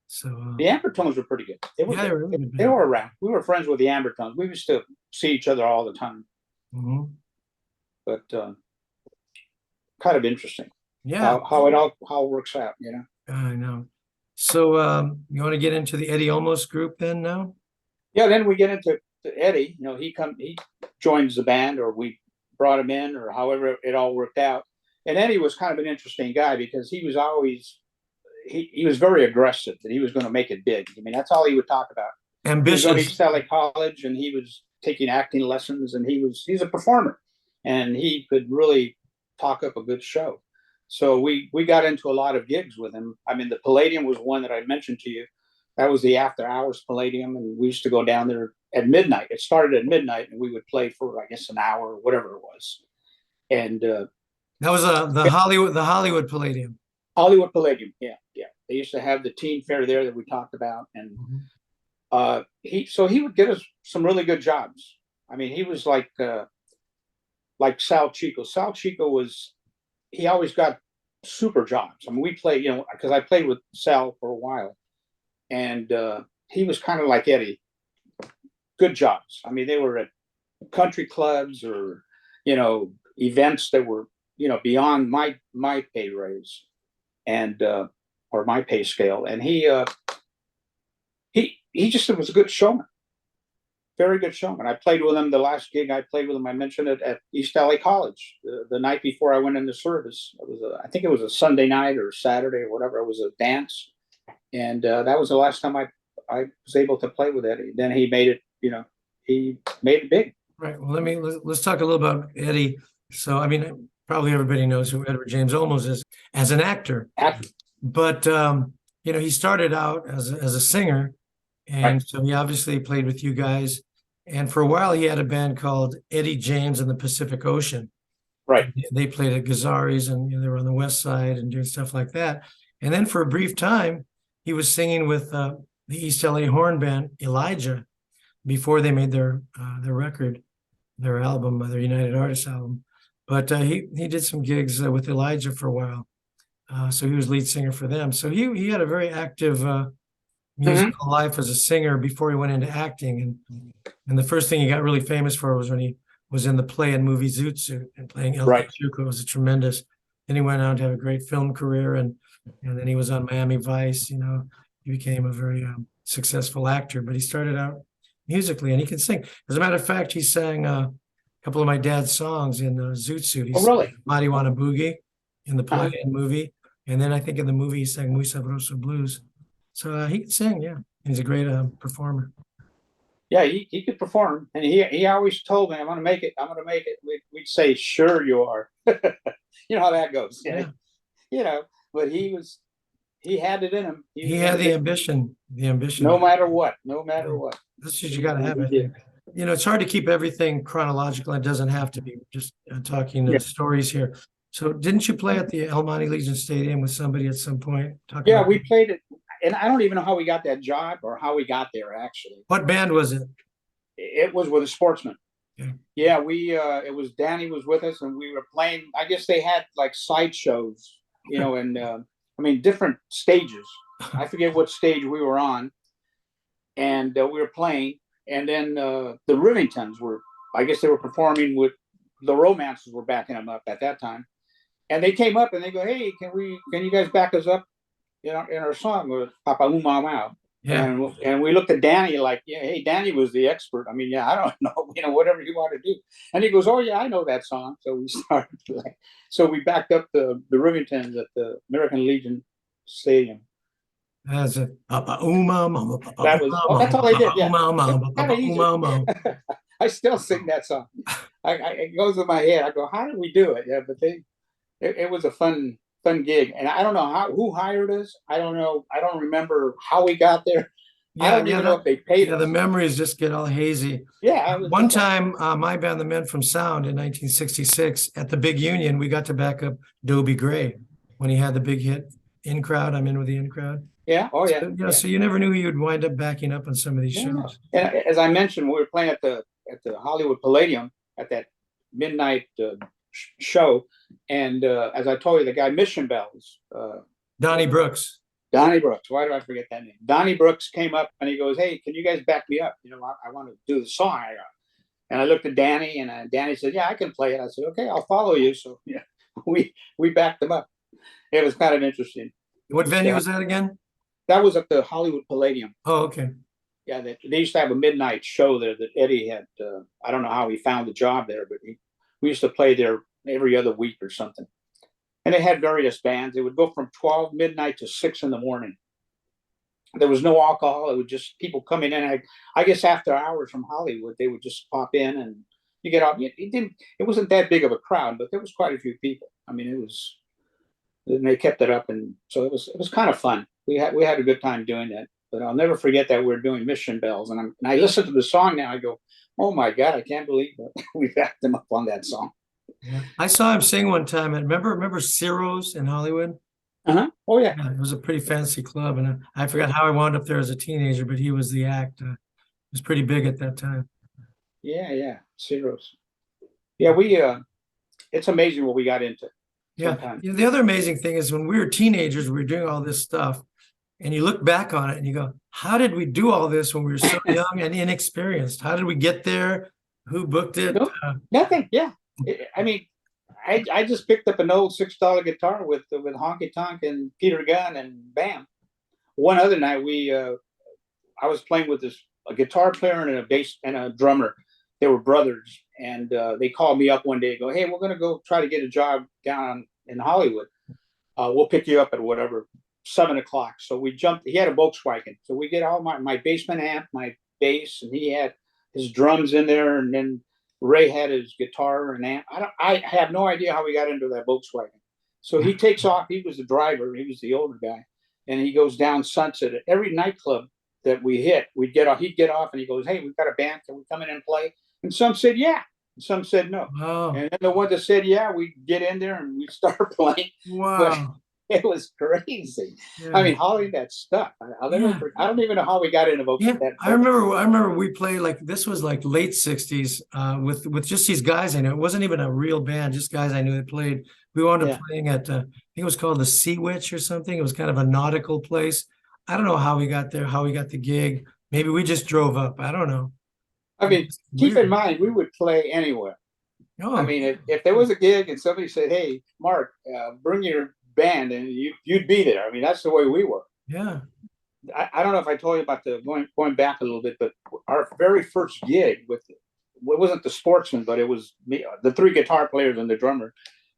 Speaker 1: So
Speaker 2: the Ambertones were pretty good. They were around. We were friends with the Ambertones. We used to see each other all the time.
Speaker 1: Mm-hmm.
Speaker 2: But kind of interesting.
Speaker 1: Yeah,
Speaker 2: how it all works out,
Speaker 1: I know. So you want to get into the Eddie Olmos group then now?
Speaker 2: Yeah, then we get into Eddie. He joins the band, or we brought him in, or however it all worked out. And Eddie was kind of an interesting guy because he was always he was very aggressive that he was going to make it big. I mean, that's all he would talk about.
Speaker 1: Ambitious.
Speaker 2: He was going to East L.A. college, and he was taking acting lessons, and he's a performer, and he could really talk up a good show. So we got into a lot of gigs with him. I mean, the Palladium was one that I mentioned to you. That was the after hours Palladium, and we used to go down there at midnight. It started at midnight, and we would play for, I guess, an hour or whatever it was. And
Speaker 1: That was the Hollywood Palladium.
Speaker 2: Hollywood Palladium, yeah, yeah. They used to have the teen fair there that we talked about, and he would get us some really good jobs. I mean, he was like Sal Chico. Sal Chico was, he always got super jobs. I mean, we played, you know, because I played with Sal for a while, and he was kind of like Eddie. Good jobs. I mean, they were at country clubs or, you know, events that were, you know, beyond my pay raise and or my pay scale. And he just was a good showman. Very good showman. I played with him the last gig I played with him. I mentioned it at East L.A. College the night before I went into service. It was I think it was a Sunday night or Saturday or whatever. It was a dance, and that was the last time I was able to play with Eddie. Then he made it. You know, he made it big.
Speaker 1: Right. Well, let's talk a little about Eddie. So, I mean, probably everybody knows who Edward James Olmos is as an actor. But you know, he started out as a singer, and so he obviously played with you guys. And for a while, he had a band called Eddie James and the Pacific Ocean.
Speaker 2: Right.
Speaker 1: They played at Gazzari's, and you know, they were on the West Side and doing stuff like that. And then for a brief time, he was singing with the East L.A. horn band Elijah before they made their record, their album, their United Artists album. But he did some gigs with Elijah for a while. So he was lead singer for them. So he had a very active musical life as a singer before he went into acting. And the first thing he got really famous for was when he was in the play and movie Zoot Suit and playing El Pachuco. It was a tremendous. Then he went on to have a great film career, and then he was on Miami Vice. You know, he became a very successful actor. But he started out musically, and he can sing. As a matter of fact, he sang a couple of my dad's songs in Zoot Suit. He sang Marijuana Boogie in the play and movie, and then I think in the movie he sang Muy Sabroso Blues. So he can sing, yeah. He's a great performer.
Speaker 2: Yeah, he could perform, and he always told me, "I'm going to make it. I'm going to make it." We'd say, "Sure, you are." You know how that goes. Yeah. You know, but he had it in him.
Speaker 1: He had the ambition.
Speaker 2: No matter what.
Speaker 1: That's what you got to have. I think. You know, it's hard to keep everything chronological. It doesn't have to be. We're just talking stories here. So, didn't you play at the El Monte Legion Stadium with somebody at some point?
Speaker 2: Yeah, we played it. And I don't even know how we got that job or how we got there, actually.
Speaker 1: What band was it?
Speaker 2: It was with the Sportsmen.
Speaker 1: Okay.
Speaker 2: Yeah, it was Danny was with us, and we were playing. I guess they had like sideshows, you know, and I mean, different stages. I forget what stage we were on. And we were playing. And then the Rivingtons were, I guess they were performing with the Romances were backing them up at that time. And they came up and they go, "Hey, can you guys back us up in our song with Papa Uma Mau?" Yeah. And we looked at Danny like, yeah, hey, Danny was the expert. I mean, yeah, I don't know, you know, whatever you want to do. And he goes, "Oh yeah, I know that song." So we started playing. So we backed up the Rivingtons at the American Legion Stadium.
Speaker 1: That's it.
Speaker 2: That's all they did. Yeah. I still sing that song. It goes in my head. I go, "How did we do it?" Yeah, but it was a fun gig, and I don't know who hired us. I don't know. I don't remember how we got there. Yeah, I don't even know if they paid us.
Speaker 1: The memories just get all hazy.
Speaker 2: Yeah.
Speaker 1: One time, my band, the Men from Sound, in 1966, at the Big Union, we got to back up Dobie Gray when he had the big hit "In Crowd." I'm in with the In Crowd.
Speaker 2: Yeah. Oh yeah.
Speaker 1: So, you know, so you never knew who you'd wind up backing up on some of these shows.
Speaker 2: And as I mentioned, we were playing at the Hollywood Palladium at that midnight show, and as I told you, the guy Mission Bells,
Speaker 1: Donnie Brooks.
Speaker 2: Why do I forget that name? Donnie Brooks came up and he goes, "Hey, can you guys back me up? You know, I want to do the song I got." And I looked at Danny, and Danny said, "Yeah, I can play it." I said, "Okay, I'll follow you." So yeah, we backed them up. It was kind of interesting.
Speaker 1: What venue was that again?
Speaker 2: That was at the Hollywood Palladium.
Speaker 1: Oh, okay.
Speaker 2: Yeah, they used to have a midnight show there that Eddie had. I don't know how he found the job there, but we used to play there every other week or something. And they had various bands. It would go from 12 midnight to 6 in the morning. There was no alcohol. It was just people coming in. I guess after hours from Hollywood, they would just pop in and you get off. It wasn't that big of a crowd, but there was quite a few people. I mean, and they kept it up, and so it was kind of fun. We had a good time doing that. But I'll never forget that we're doing Mission Bells, and I listen to the song now. I go, oh my God, I can't believe that we backed them up on that song.
Speaker 1: Yeah. I saw him sing one time. And remember Ciro's in Hollywood?
Speaker 2: Oh yeah.
Speaker 1: Yeah, it was a pretty fancy club, and I forgot how I wound up there as a teenager, but he was the act. It was pretty big at that time.
Speaker 2: Yeah. Zeros. Yeah, it's amazing what we got into.
Speaker 1: Yeah.
Speaker 2: Sometimes.
Speaker 1: The other amazing thing is when we were teenagers, we were doing all this stuff, and you look back on it and you go, how did we do all this when we were so young and inexperienced? How did we get there? Who booked it?
Speaker 2: Nothing. Yeah. I mean, I just picked up an old $6 guitar with Honky Tonk and Peter Gunn, and bam. One other night I was playing with a guitar player and a bass and a drummer. They were brothers, and they called me up one day and go, hey, we're going to go try to get a job down in Hollywood. We'll pick you up at whatever, 7:00. So we jumped. He had a Volkswagen. So we get all my basement amp, my bass, and he had his drums in there. And then Ray had his guitar and amp. I have no idea how we got into that Volkswagen. So he takes off. He was the driver. He was the older guy. And he goes down Sunset. At every nightclub that we hit, he'd get off and he goes, hey, we've got a band. Can we come in and play? And some said, yeah. And some said no.
Speaker 1: Wow.
Speaker 2: And then the ones that said, yeah, we get in there and we start playing.
Speaker 1: Wow.
Speaker 2: It was crazy.
Speaker 1: Yeah.
Speaker 2: I mean, Holly, that stuff. I don't even know how we got into
Speaker 1: Yeah,
Speaker 2: that.
Speaker 1: I remember we played like this was like late 60s with just these guys I knew. It wasn't even a real band, just guys I knew that played. We wound up playing at I think it was called the Sea Witch or something. It was kind of a nautical place. I don't know how we got there, how we got the gig. Maybe we just drove up. I don't know.
Speaker 2: I mean, keep in mind, we would play anywhere.
Speaker 1: Oh.
Speaker 2: I mean, if there was a gig and somebody said, hey, Mark, bring your band, and you'd be there. I mean, that's the way we were.
Speaker 1: Yeah.
Speaker 2: I don't know if I told you about going back a little bit, but our very first gig it wasn't the Sportsmen, but it was me, the 3 guitar players and the drummer.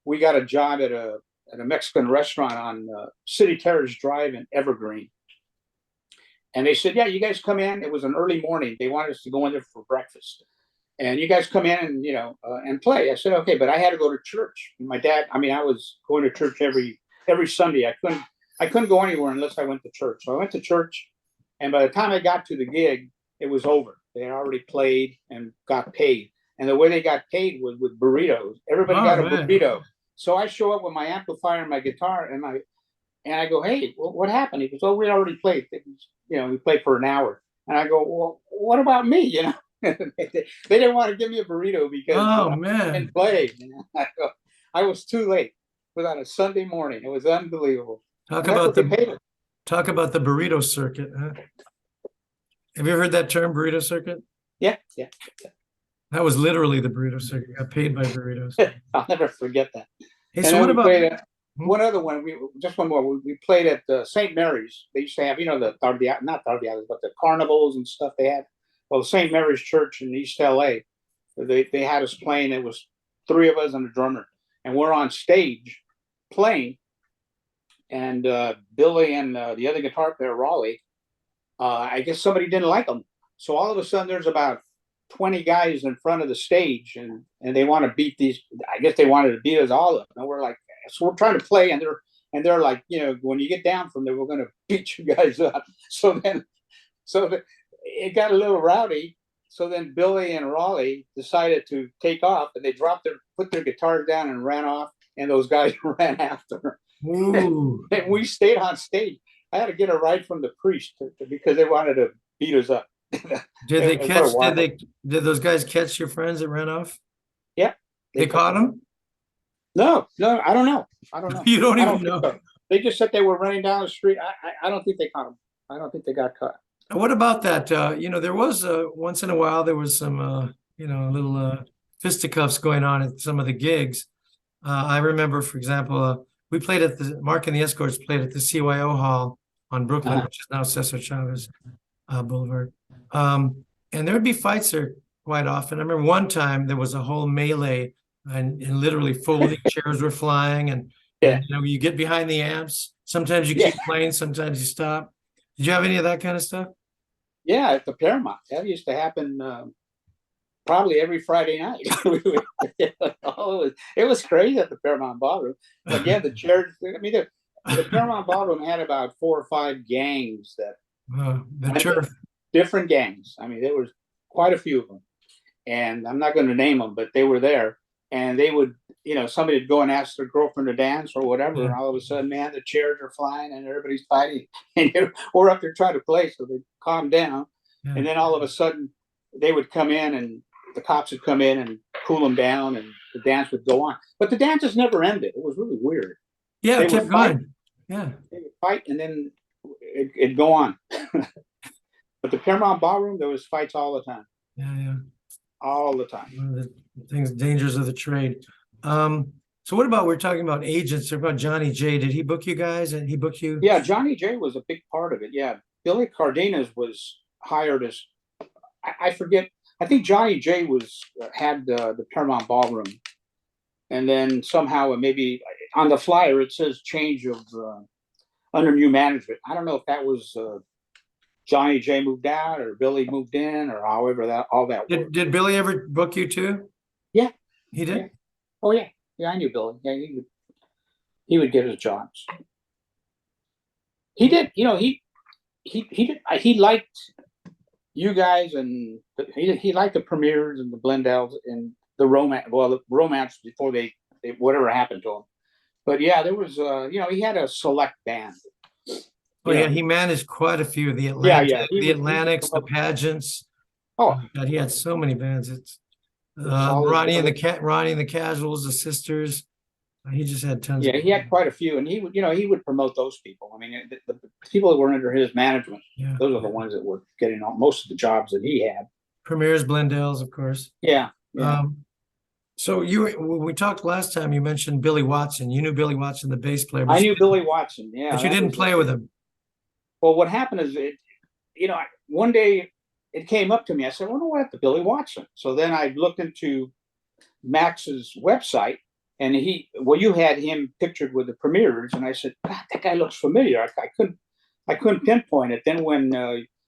Speaker 2: We got a job at a Mexican restaurant on City Terrace Drive in Evergreen. And they said, yeah, you guys come in. It was an early morning. They wanted us to go in there for breakfast. And you guys come in and, and play. I said, okay, but I had to go to church. My dad, I was going to church every Sunday. I couldn't go anywhere unless I went to church. So I went to church, and by the time I got to the gig, it was over. They had already played and got paid. And the way they got paid was with burritos. Everybody got a burrito. So I show up with my amplifier and my guitar, and I go, hey, what happened? He goes, oh, we already played. We played for an hour. And I go, well, what about me? They didn't want to give me a burrito because
Speaker 1: man,
Speaker 2: I didn't play. I was too late. It was on a Sunday morning. It was unbelievable.
Speaker 1: Talk about the burrito circuit. Huh? Have you ever heard that term, burrito circuit?
Speaker 2: Yeah.
Speaker 1: That was literally the burrito circuit. Got paid by burritos.
Speaker 2: I'll never forget that.
Speaker 1: Hey, so what about
Speaker 2: one other one? Just one more. We played at St. Mary's. They used to have, the not tardeadas, but the carnivals and stuff they had. Well, St. Mary's Church in East L.A. They had us playing. It was 3 of us and a drummer, and we're on stage playing. And Billy and the other guitar player, Raleigh, I guess somebody didn't like them. So all of a sudden, there's about 20 guys in front of the stage, and they want to beat these. I guess they wanted to beat us all up. And we're like, so we're trying to play, and they're like, when you get down from there, we're going to beat you guys up. So it got a little rowdy. So then Billy and Raleigh decided to take off, and they put their guitars down and ran off, and those guys ran after. And we stayed on stage. I had to get a ride from the priest because they wanted to beat us up.
Speaker 1: Did those guys catch your friends that ran off?
Speaker 2: Yeah.
Speaker 1: They caught them?
Speaker 2: No, I don't know.
Speaker 1: You don't even know.
Speaker 2: So. They just said they were running down the street. I don't think they caught them. I don't think they got caught.
Speaker 1: What about that? There was once in a while there was some little fisticuffs going on at some of the gigs. I remember, for example, we played at Mark and the Escorts played at the CYO Hall on Brooklyn, which is now Cesar Chavez Boulevard. And there would be fights there quite often. I remember one time there was a whole melee, and literally folding chairs were flying, and you get behind the amps. Sometimes you keep playing, sometimes you stop. Did you have any of that kind of stuff?
Speaker 2: Yeah, at the Paramount. That used to happen probably every Friday night. It was crazy at the Paramount Ballroom. Again, the chairs. I mean, the Paramount Ballroom had about 4 or 5 gangs that
Speaker 1: the turf.
Speaker 2: different gangs. I mean, there was quite a few of them, and I'm not going to name them, but they were there, and they would, somebody would go and ask their girlfriend to dance or whatever, and all of a sudden, man, the chairs are flying and everybody's fighting, and we're up there trying to play, so they calm down, and then all of a sudden, they would come in, and the cops would come in and cool them down, and the dance would go on. But the dances never ended. It was really weird.
Speaker 1: Yeah, it kept going. Yeah,
Speaker 2: they would fight, and then it'd go on. But the Paramount Ballroom, there was fights all the time.
Speaker 1: Yeah.
Speaker 2: All the time.
Speaker 1: One of the things, dangers of the trade. So what about, we're talking about agents, about Johnny J. Did he book you guys, and he booked you?
Speaker 2: Yeah, Johnny J was a big part of it. Yeah. Billy Cardenas was hired as, I forget, I think Johnny J had the Paramount Ballroom. And then somehow, maybe on the flyer, it says change of under new management. I don't know if that was Johnny J moved out or Billy moved in or however all that worked.
Speaker 1: Did Billy ever book you too?
Speaker 2: Yeah.
Speaker 1: He did?
Speaker 2: Yeah. Oh yeah. Yeah, I knew Billy. Yeah, he would get his jobs. He did, he liked you guys, and he liked the Premiers and the Blendells and the romance before they whatever happened to him. But yeah, there was he had a select band.
Speaker 1: Oh yeah, he managed quite a few. The Atlantics, the Pageants.
Speaker 2: Oh
Speaker 1: God, he had so many bands. It's Ronnie and the Casuals, the Sisters. He just had tons.
Speaker 2: Yeah, he had quite a few, and he would promote those people. I mean, the people that were under his management, those are the ones that were getting most of the jobs that he had.
Speaker 1: Premiers, Blendells, of course.
Speaker 2: Yeah.
Speaker 1: So when we talked last time, you mentioned Billy Watson. You knew Billy Watson, the bass player.
Speaker 2: I knew Billy Watson. Yeah,
Speaker 1: but you didn't play with him.
Speaker 2: Well, what happened is, one day it came up to me. I said, I wonder what happened to Billy Watson. So then I looked into Max's website, and you had him pictured with the Premiers, and I said, God, that guy looks familiar. I couldn't pinpoint it. Then when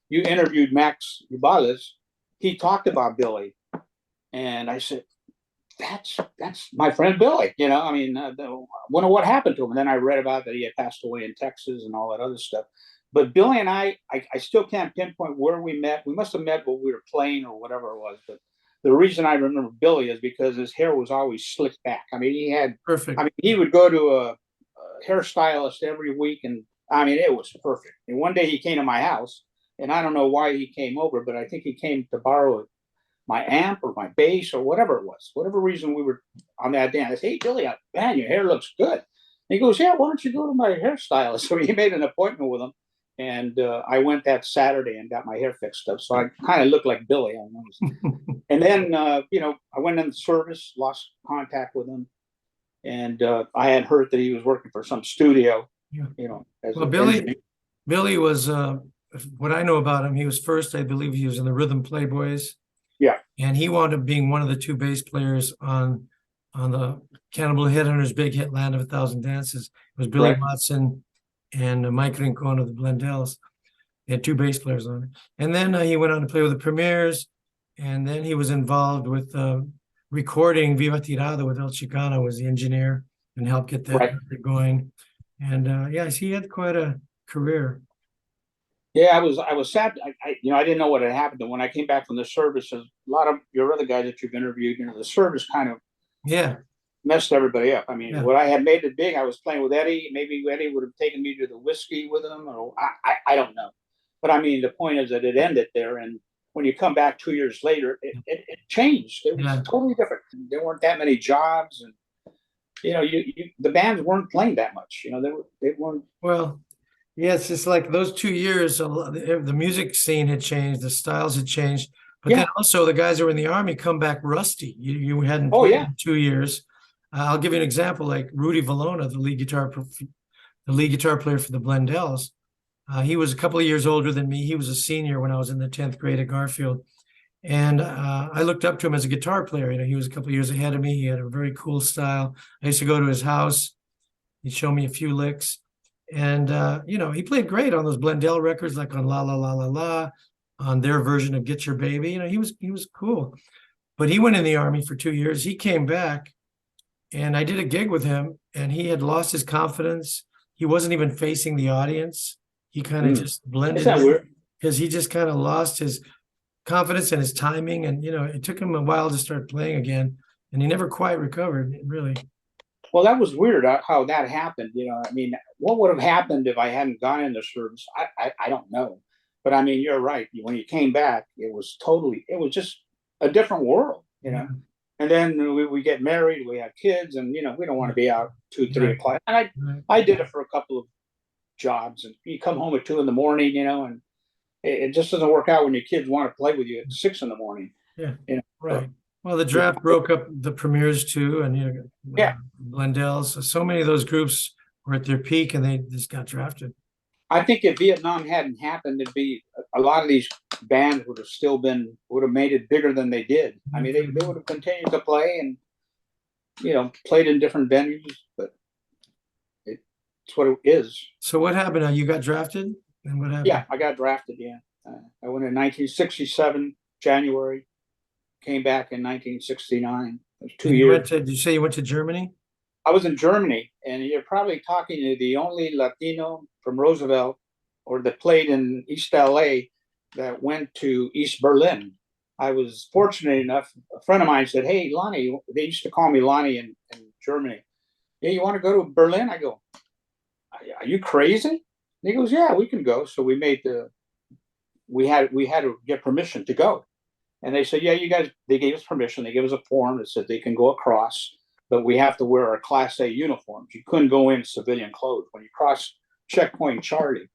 Speaker 2: you interviewed Max Ubales, he talked about Billy, and I said, that's my friend Billy. Wonder what happened to him. And then I read about that he had passed away in Texas and all that other stuff. But Billy and I still can't pinpoint where we met. We must have met when we were playing or whatever it was. But the reason I remember Billy is because his hair was always slicked back. I mean, he had perfect. I mean, he would go to a hairstylist every week, and I mean, it was perfect. And one day he came to my house, and I don't know why he came over, but I think he came to borrow my amp or my bass or whatever it was. Whatever reason we were on that day. I said, hey, Billy, man, your hair looks good. And he goes, yeah, why don't you go to my hairstylist? So he made an appointment with him. And I went that Saturday and got my hair fixed up. So I kind of looked like Billy. And then, I went in the service, lost contact with him. And I had heard that he was working for some studio,
Speaker 1: Billy was, what I know about him, he was first, I believe he was in the Rhythm Playboys.
Speaker 2: Yeah.
Speaker 1: And he wound up being one of the 2 bass players on the Cannibal Headhunters' big hit Land of a Thousand Dances. It was Billy Watson and Mike Rincon of the Blendells. He had 2 bass players on it. And then he went on to play with the Premiers, and then he was involved with recording Viva Tirada with El Chicano, was the engineer, and helped get that going. And yes, he had quite a career.
Speaker 2: Yeah, I was sad. I didn't know what had happened. And when I came back from the service, a lot of your other guys that you've interviewed, the service kind of messed everybody up. I mean, what I had made it big, I was playing with Eddie. Maybe Eddie would have taken me to the whiskey with him, or I don't know. But I mean, the point is that it ended there. And when you come back 2 years later, it changed. It was totally different. There weren't that many jobs, and the bands weren't playing that much. They weren't.
Speaker 1: Well, yeah, it's just like those 2 years, the music scene had changed, the styles had changed, but then also the guys who were in the Army come back rusty. You hadn't played in 2 years. I'll give you an example, like Rudy Valona, the lead guitar player for the Blendells. He was a couple of years older than me. He was a senior when I was in the 10th grade at Garfield. And I looked up to him as a guitar player. He was a couple of years ahead of me. He had a very cool style. I used to go to his house. He'd show me a few licks. And, he played great on those Blendell records, like on La La La La La, on their version of Get Your Baby. He was cool. but he went in the Army for 2 years. He came back, and I did a gig with him, and he had lost his confidence. He wasn't even facing the audience. He kind of just blended
Speaker 2: Isn't that
Speaker 1: in
Speaker 2: weird?
Speaker 1: because he just kind of lost his confidence and his timing. And, it took him a while to start playing again, and he never quite recovered, really.
Speaker 2: Well, that was weird how that happened. I mean, what would have happened if I hadn't gone in the service? I don't know. But I mean, you're right. When you came back, it was just a different world,
Speaker 1: Yeah.
Speaker 2: And then we get married, we have kids, and, we don't want to be out 2, 3
Speaker 1: Right.
Speaker 2: o'clock. And I did it for a couple of jobs, and you come home at 2 a.m, and it just doesn't work out when your kids want to play with you at 6 a.m.
Speaker 1: Yeah.
Speaker 2: You know,
Speaker 1: Right. Well, the draft broke up the premieres too, and
Speaker 2: Yeah.
Speaker 1: Blundell's. So many of those groups were at their peak, and they just got drafted.
Speaker 2: I think if Vietnam hadn't happened, it'd be a lot of these bands would have made it bigger than they did. I mean, they would have continued to play and played in different venues, but it's what it is.
Speaker 1: So what happened? You got drafted, and what happened?
Speaker 2: Yeah, I got drafted. Yeah, I went in 1967 January. Came back in 1969. It was 2 years.
Speaker 1: Did you say you went to Germany?
Speaker 2: I was in Germany, and you're probably talking to the only Latino from Roosevelt, or that played in East L.A., that went to East Berlin. I was fortunate enough. A friend of mine said, "Hey, Lonnie," they used to call me Lonnie in Germany. "Hey, you want to go to Berlin?" I go, "Are you crazy?" And he goes, "Yeah, we can go." So we had to get permission to go. And they said, "Yeah, you guys," they gave us permission. They gave us a form that said they can go across, but we have to wear our Class A uniforms. You couldn't go in civilian clothes when you cross Checkpoint Charlie.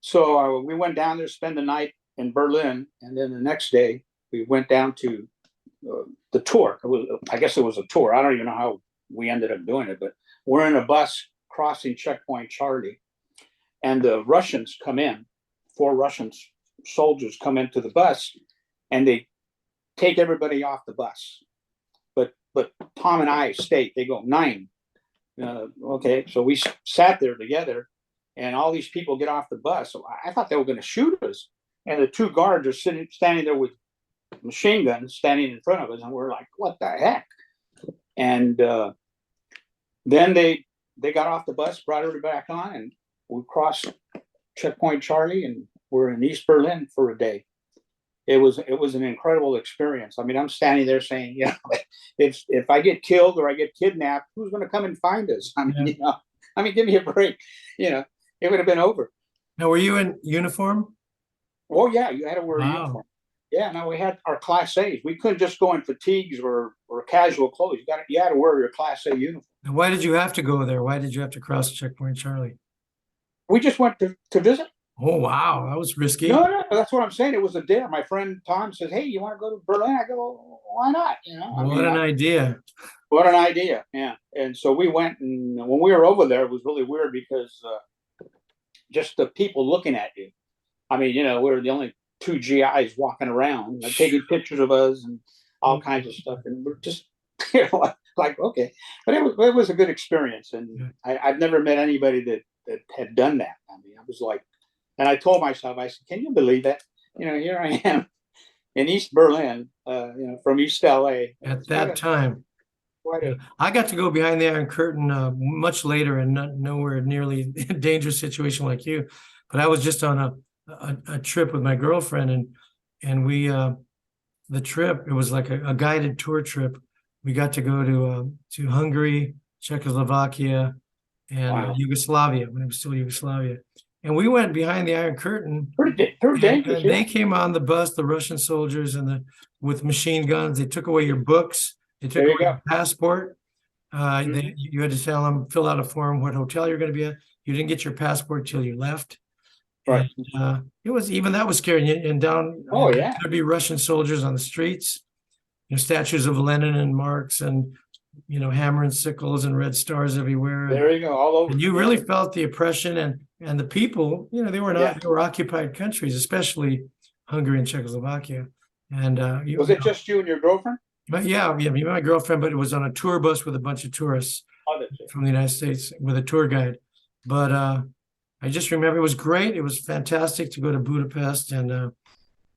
Speaker 2: So we went down there, spend the night in Berlin, and then the next day we went down to the tour. I guess it was a tour. I don't even know how we ended up doing it, but we're in a bus crossing Checkpoint Charlie, and the Russians come in. 4 Russian soldiers come into the bus, and they take everybody off the bus. But Tom and I stayed. They go 9. Okay, so we sat there together, and all these people get off the bus. So I thought they were going to shoot us. And the 2 guards are standing there with machine guns standing in front of us, and we're like, "What the heck?" And then they got off the bus, brought everybody back on, and we crossed Checkpoint Charlie, and we're in East Berlin for a day. It was an incredible experience. I mean, I'm standing there saying, if I get killed or I get kidnapped, who's going to come and find us? I mean, give me a break. It would have been over.
Speaker 1: Now, were you in uniform?
Speaker 2: Oh yeah, you had to wear a
Speaker 1: Wow.
Speaker 2: uniform. Yeah, no, we had our Class A's. We couldn't just go in fatigues or casual clothes. You had to wear your Class A uniform.
Speaker 1: And why did you have to go there? Why did you have to cross Checkpoint Charlie?
Speaker 2: We just went to visit.
Speaker 1: Oh, wow, that was risky.
Speaker 2: No, that's what I'm saying. It was a dare. My friend Tom says, "Hey, you want to go to Berlin?" I go, "Why not?"
Speaker 1: What an idea.
Speaker 2: What an idea. Yeah. And so we went, and when we were over there, it was really weird because just the people looking at you. I mean, we were the only 2 GIs walking around, taking pictures of us and all kinds of stuff. And we're just, like, okay. But it was a good experience. And I've never met anybody that had done that. I mean, I was like, and I told myself, I said, "Can you believe that? Here I am in East Berlin, from East L.A.
Speaker 1: At that time. I got to go behind the Iron Curtain much later, and not nowhere nearly dangerous situation like you. But I was just on a trip with my girlfriend, and we the trip, it was like a guided tour trip. We got to go to Hungary, Czechoslovakia, and Yugoslavia, when it was still Yugoslavia. And we went behind the Iron Curtain.
Speaker 2: Pretty dangerous.
Speaker 1: They came on the bus, the Russian soldiers, with machine guns. They took away your books. They took away your passport. You had to tell them, fill out a form, what hotel you're going to be at. You didn't get your passport till you left.
Speaker 2: Right.
Speaker 1: And, that was scary. And down, there'd be Russian soldiers on the streets. Statues of Lenin and Marx, and hammer and sickles and red stars everywhere.
Speaker 2: There you go, all over.
Speaker 1: And you really felt the oppression, and the people. They were occupied countries, especially Hungary and Czechoslovakia. And
Speaker 2: was it just you and your girlfriend?
Speaker 1: But me and my girlfriend. But it was on a tour bus with a bunch of tourists from the United States with a tour guide. But I just remember it was great. It was fantastic to go to Budapest, and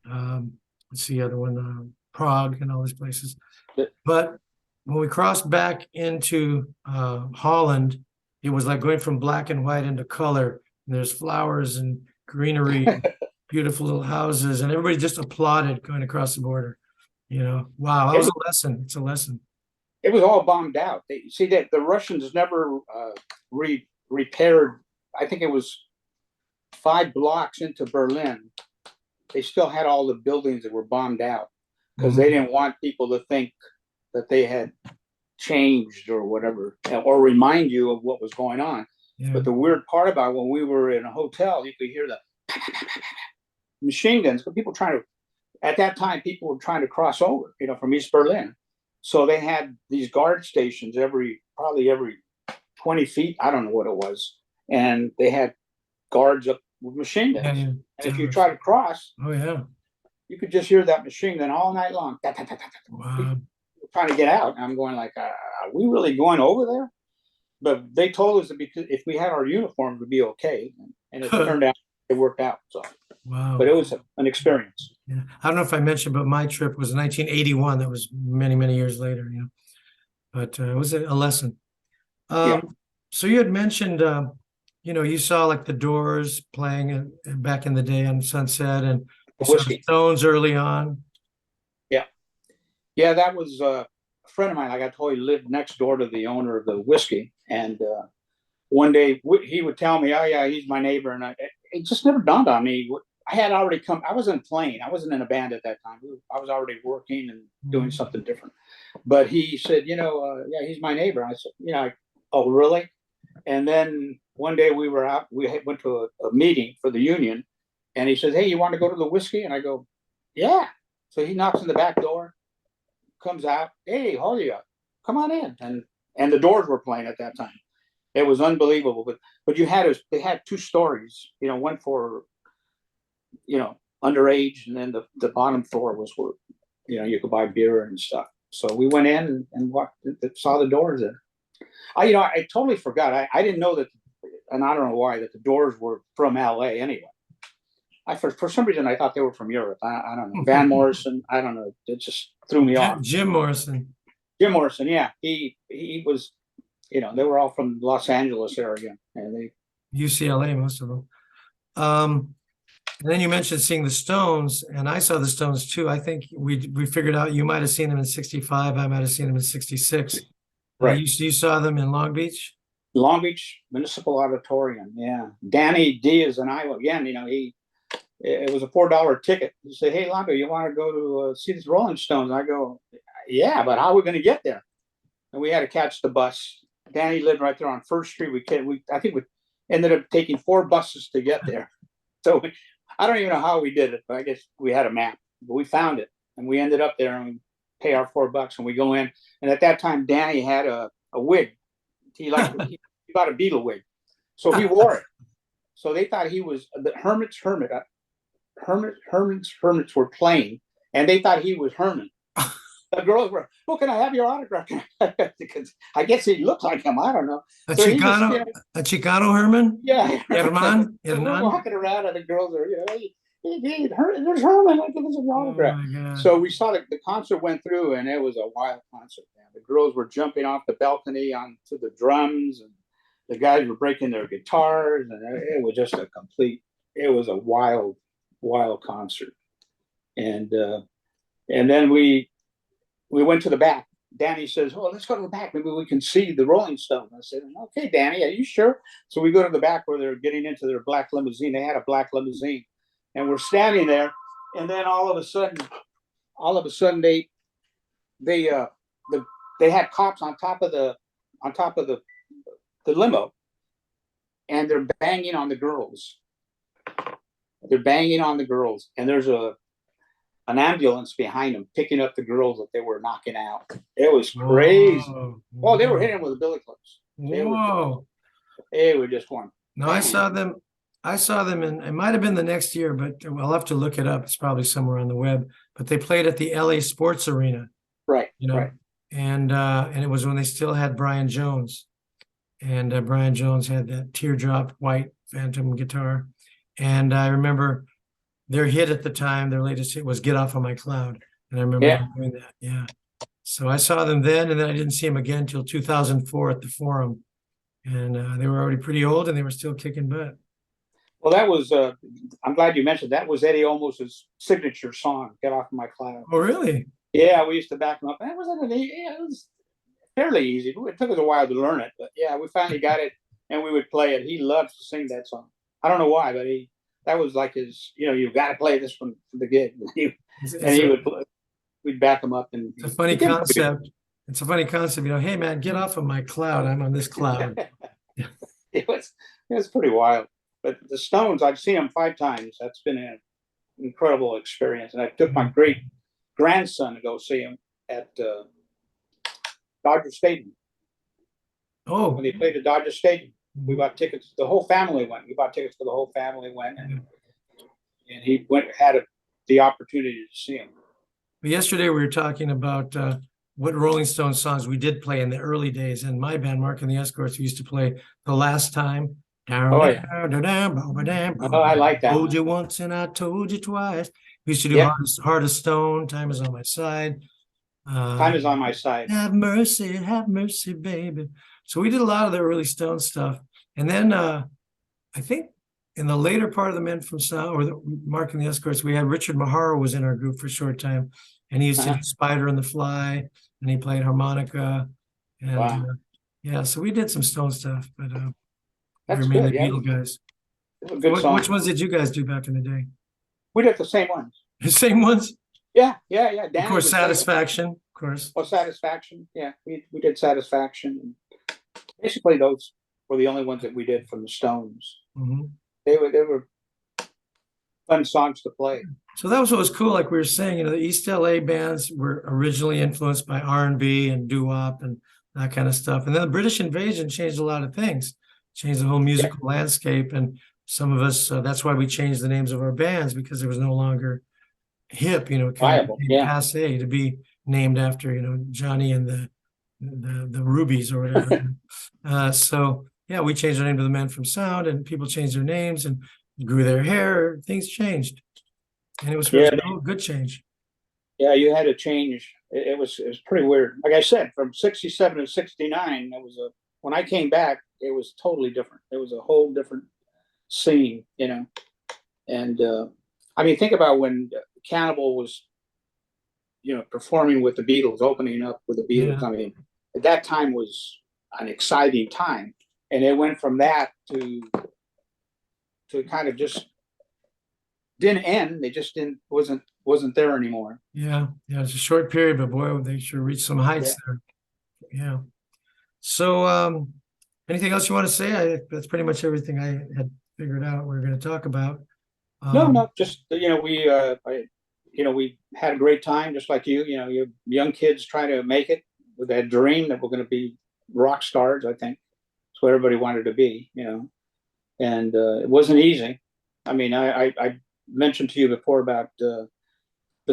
Speaker 1: let's see the other one. Prague and all these places.
Speaker 2: Yeah.
Speaker 1: But when we crossed back into Holland, it was like going from black and white into color. And there's flowers and greenery, beautiful little houses, and everybody just applauded going across the border. Wow, that was a lesson. It's a lesson.
Speaker 2: It was all bombed out. They see that the Russians never repaired. I think it was 5 blocks into Berlin. They still had all the buildings that were bombed out because they didn't want people to think that they had changed or whatever, or remind you of what was going on.
Speaker 1: Yeah.
Speaker 2: But the weird part about when we were in a hotel, you could hear the machine guns. But at that time, people were trying to cross over, from East Berlin. So they had these guard stations probably every 20 feet. I don't know what it was. And they had guards up with machine guns.
Speaker 1: Yeah.
Speaker 2: And if you try to cross,
Speaker 1: Oh yeah.
Speaker 2: you could just hear that machine gun all night long.
Speaker 1: Wow.
Speaker 2: Trying to get out. And I'm going like, are we really going over there? But they told us that because if we had our uniforms, we'd be okay. And it turned out it worked out. So,
Speaker 1: wow.
Speaker 2: But it was an experience.
Speaker 1: Yeah. I don't know if I mentioned, but my trip was in 1981. That was many, many years later, But it was a lesson.
Speaker 2: Yeah.
Speaker 1: So you had mentioned, you saw like the Doors playing back in the day on Sunset, and you saw the Stones early on.
Speaker 2: Yeah, that was a friend of mine. Like I told you, lived next door to the owner of the whiskey. And one day he would tell me, "Oh yeah, he's my neighbor," and it just never dawned on me. I had already come. I wasn't playing. I wasn't in a band at that time. I was already working and doing something different. But he said, "Yeah, he's my neighbor." I said, "Oh really?" And then one day we were out. We went to a meeting for the union, and he says, "Hey, you want to go to the whiskey?" And I go, "Yeah." So he knocks on the back door, comes out. "Hey, how are you? Come on in." And the Doors were playing at that time. It was unbelievable. But they had 2 stories. One for underage, and then the bottom floor was where you could buy beer and stuff. So we went in and walked, saw the Doors there. I totally forgot. I didn't know that, and I don't know why, that the Doors were from L.A. anyway. For some reason I thought they were from Europe. I don't know. Van Morrison. I don't know. It just threw me off.
Speaker 1: Jim Morrison.
Speaker 2: Jim Morrison. Yeah, he was. They were all from Los Angeles area, and
Speaker 1: UCLA, most of them. And then you mentioned seeing the Stones, and I saw the Stones too. I think we figured out you might have seen them in '65. I might have seen them in '66.
Speaker 2: Right.
Speaker 1: You saw them in Long Beach?
Speaker 2: Long Beach Municipal Auditorium. Yeah. Danny Diaz and I, again, it was a $4 ticket. He said, "Hey, Londo, you want to go to see the Rolling Stones?" I go, "Yeah, but how are we going to get there?" And we had to catch the bus. Danny lived right there on First Street. I think we ended up taking 4 buses to get there. So I don't even know how we did it, but I guess we had a map. But we found it, and we ended up there, and we pay our $4, and we go in. And at that time, Danny had a wig. He bought a Beatle wig, so he wore it. So they thought he was the Hermit's Hermit. Hermits were playing, and they thought he was Herman. The girls were, "Oh, can I have your autograph?" Because I guess he looked like him. I don't know.
Speaker 1: A Chicano Herman?
Speaker 2: Yeah.
Speaker 1: Herman?
Speaker 2: We're walking around, and the girls are, hey, there's Herman. Give us an autograph. So we saw the concert went through, and it was a wild concert. Man. The girls were jumping off the balcony onto the drums, and the guys were breaking their guitars, and it was just it was a wild concert. And then we went to the back. Danny says, "Oh, let's go to the back. Maybe we can see the Rolling Stones." I said, "Okay, Danny, are you sure?" So we go to the back where they're getting into their black limousine. They had a black limousine, and we're standing there. And then all of a sudden, they had cops on top of the limo, and they're banging on the girls. And there's an ambulance behind them picking up the girls that they were knocking out. It was crazy. Whoa. They were hitting them with billy clubs. They were just one.
Speaker 1: No, I saw them in, it might have been the next year, but I'll have to look it up. It's probably somewhere on the web. But they played at the L.A. Sports Arena.
Speaker 2: Right.
Speaker 1: Right. And it was when they still had Brian Jones. And Brian Jones had that teardrop white Phantom guitar. And I remember their hit at the time, their latest hit was "Get Off of My Cloud." And I remember
Speaker 2: Yeah.
Speaker 1: them doing that. Yeah. So I saw them then, and then I didn't see them again until 2004 at the Forum. And they were already pretty old, and they were still kicking butt.
Speaker 2: Well, that was, I'm glad you mentioned that was Eddie Olmos's signature song, Get Off My Cloud.
Speaker 1: Oh, really?
Speaker 2: Yeah, we used to back him up. That wasn't it was fairly easy. It took us a while to learn it, but yeah, we finally got it and we would play it. He loves to sing that song. I don't know why, but that was like his, you've got to play this one for the gig. We'd back him up, and
Speaker 1: it's a funny concept. It's a funny concept, hey man, get off of my cloud. I'm on this cloud.
Speaker 2: it was pretty wild. But the Stones, I've seen them 5 times. That's been an incredible experience. And I took my great grandson to go see him at Dodger Stadium.
Speaker 1: Oh,
Speaker 2: When they played at Dodger Stadium, we bought tickets. The whole family went. We bought tickets for the whole family went, and he had the opportunity to see him.
Speaker 1: yesterday we were talking about what Rolling Stones songs we did play in the early days. And my band, Mark and the Escorts, we used to play The Last Time.
Speaker 2: Oh, yeah. I like that.
Speaker 1: Told you once and I told you twice. We used to do Heart of Stone, Time Is on My Side.
Speaker 2: Time Is on My Side.
Speaker 1: Have mercy, baby. So we did a lot of the early Stone stuff. And then I think in the later part of the Men from Sound, or the Mark and the Escorts, we had Richard Mahara was in our group for a short time. And he used to do Spider and the Fly, and he played harmonica. And yeah, so we did some Stone stuff, but we were mainly Beatle guys. Which ones did you guys do back in the day?
Speaker 2: We did the same ones.
Speaker 1: The same ones?
Speaker 2: Yeah.
Speaker 1: Of course, Satisfaction. Of course.
Speaker 2: Well, Satisfaction. Yeah, we did Satisfaction. Basically, those were the only ones that we did from the Stones.
Speaker 1: Mm-hmm.
Speaker 2: They were fun songs to play.
Speaker 1: So that was what was cool. Like we were saying, the East L.A. bands were originally influenced by R&B and doo-wop and that kind of stuff. And then the British invasion changed a lot of things, changed the whole musical landscape. And some of us, that's why we changed the names of our bands, because it was no longer hip,
Speaker 2: Viable,
Speaker 1: passe to be named after, Johnny and the Rubies or whatever. So yeah, we changed our name to the Men from Sound, and people changed their names and grew their hair. Things changed, and it was a good change.
Speaker 2: Yeah, you had to change. It was pretty weird. Like I said, from 67 to 69, when I came back, it was totally different. It was a whole different scene, And I mean, think about when Cannibal was, performing with the Beatles, opening up with the Beatles.
Speaker 1: Yeah.
Speaker 2: I mean, at that time was an exciting time, and it went from that to kind of just didn't end. They just wasn't there anymore.
Speaker 1: Yeah, it's a short period, but boy, they sure reached some heights there. Yeah. So, anything else you want to say? That's pretty much everything I had figured out we were going to talk about.
Speaker 2: No, just we had a great time, just like you. You young kids trying to make it with that dream that we're going to be rock stars. I think that's what everybody wanted to be. And it wasn't easy. I mean, I mentioned to you before about the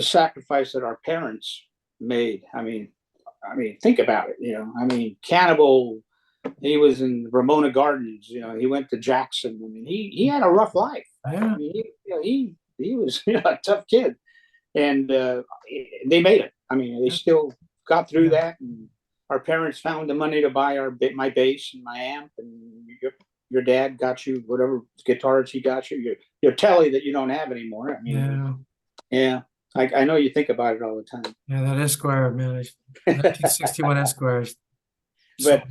Speaker 2: sacrifice that our parents made. I mean, think about it. I mean, Cannibal. He was in Ramona Gardens. He went to Jackson. I mean, he had a rough life.
Speaker 1: Yeah.
Speaker 2: I mean, he was a tough kid, and they made it. I mean, they still got through that. And our parents found the money to buy my bass and my amp, and your dad got you whatever guitars he got you. Your telly that you don't have anymore. I mean, yeah. I know you think about it all the time.
Speaker 1: Yeah, that Esquire, man, 1961 Esquire.
Speaker 2: But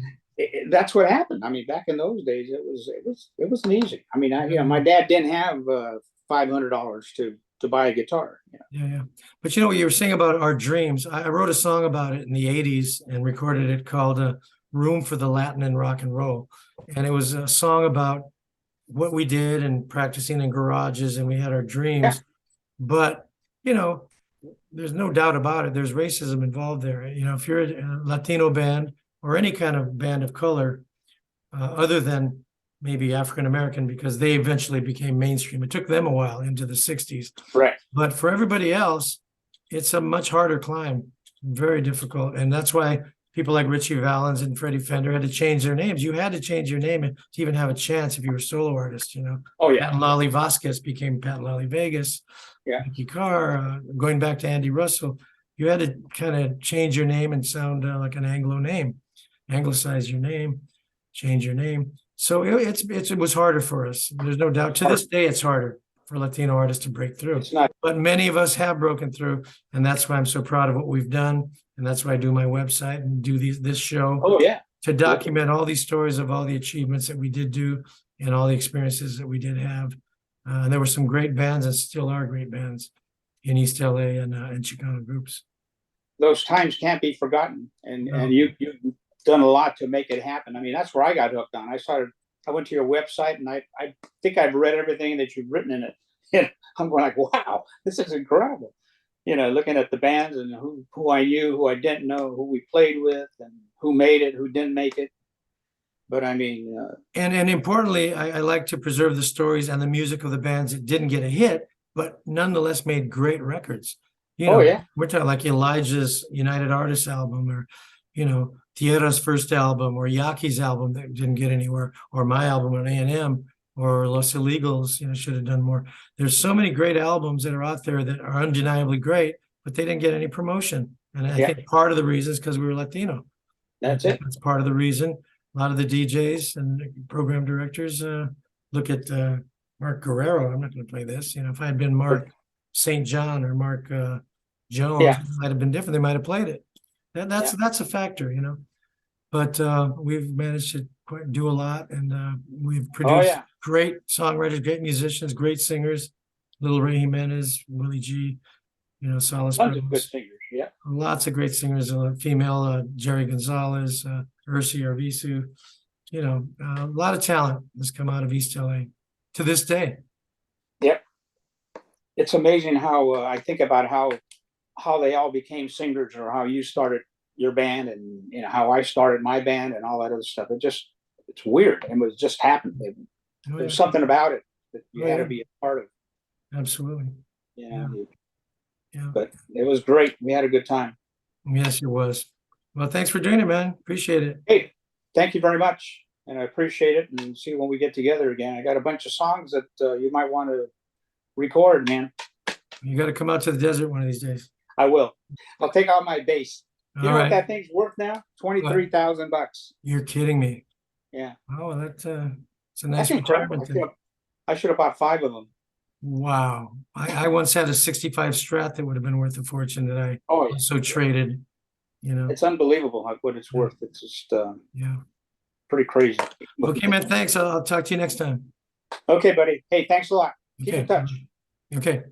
Speaker 2: that's what happened. I mean, back in those days, it wasn't easy. I mean, my dad didn't have $500 to buy a guitar.
Speaker 1: Yeah. But what you were saying about our dreams, I wrote a song about it in the 80s and recorded it called Room for the Latin and Rock and Roll. And it was a song about what we did and practicing in garages, and we had our dreams. Yeah. But, there's no doubt about it. There's racism involved there. If you're a Latino band or any kind of band of color, other than maybe African-American, because they eventually became mainstream. It took them a while into the 60s.
Speaker 2: Right.
Speaker 1: But for everybody else, it's a much harder climb, very difficult. And that's why people like Richie Valens and Freddie Fender had to change their names. You had to change your name to even have a chance if you were a solo artist,
Speaker 2: Oh, yeah.
Speaker 1: Pat Lolly Vasquez became Pat Lolly Vegas.
Speaker 2: Yeah.
Speaker 1: Mickey Carr, going back to Andy Russell. you had to kind of change your name and sound like an Anglo name, anglicize your name, change your name. So it was harder for us. There's no doubt. To this day, it's harder for Latino artists to break through.
Speaker 2: It's not.
Speaker 1: But many of us have broken through, and that's why I'm so proud of what we've done. And that's why I do my website and do this show.
Speaker 2: Oh yeah.
Speaker 1: To document all these stories of all the achievements that we did do and all the experiences that we did have. And there were some great bands and still are great bands in East L.A. and Chicano groups.
Speaker 2: Those times can't be forgotten, and you've done a lot to make it happen. I mean, that's where I got hooked on. I went to your website, and I think I've read everything that you've written in it. And I'm going like, wow, this is incredible. Looking at the bands and who I knew, who I didn't know, who we played with, and who made it, who didn't make it. But I mean,
Speaker 1: and importantly, I like to preserve the stories and the music of the bands that didn't get a hit, but nonetheless made great records.
Speaker 2: Oh yeah,
Speaker 1: we're talking like Elijah's United Artists album, or Tierra's first album, or Yaki's album that didn't get anywhere, or my album on A&M, or Los Illegals, should have done more. There's so many great albums that are out there that are undeniably great, but they didn't get any promotion. And I think part of the reason is because we were Latino.
Speaker 2: That's it.
Speaker 1: That's part of the reason. A lot of the DJs and program directors look at Mark Guerrero. I'm not going to play this. If I had been Mark St. John or Mark Jones, it might have been different. They might have played it. That's a factor, But we've managed to do a lot, and we've produced great songwriters, great musicians, great singers. Little Ray Jimenez, Willie G, Solis.
Speaker 2: Tons of good singers. Yeah,
Speaker 1: lots of great singers. Female Jerry Gonzalez, Ursi Arvisu. A lot of talent has come out of East L.A. to this day.
Speaker 2: Yep. It's amazing how I think about how they all became singers, or how you started your band, and how I started my band, and all that other stuff. It's weird. It was just happened. There's something about it that you had to be a part of.
Speaker 1: Absolutely.
Speaker 2: Yeah. But it was great. We had a good time.
Speaker 1: Yes, it was. Well, thanks for doing it, man. Appreciate it.
Speaker 2: Hey, thank you very much. And I appreciate it. And see when we get together again. I got a bunch of songs that you might want to record, man.
Speaker 1: You got to come out to the desert one of these days.
Speaker 2: I will. I'll take out my bass. You know
Speaker 1: right.
Speaker 2: what that thing's worth now? $23,000.
Speaker 1: You're kidding me.
Speaker 2: Yeah.
Speaker 1: Oh, it's a nice retirement thing.
Speaker 2: I should have bought 5 of them.
Speaker 1: Wow. I once had a 65 Strat that would have been worth a fortune that I also traded.
Speaker 2: It's unbelievable what it's worth. It's just pretty crazy.
Speaker 1: Okay, man. Thanks. I'll talk to you next time.
Speaker 2: Okay, buddy. Hey, thanks a lot. Keep in touch.
Speaker 1: Okay.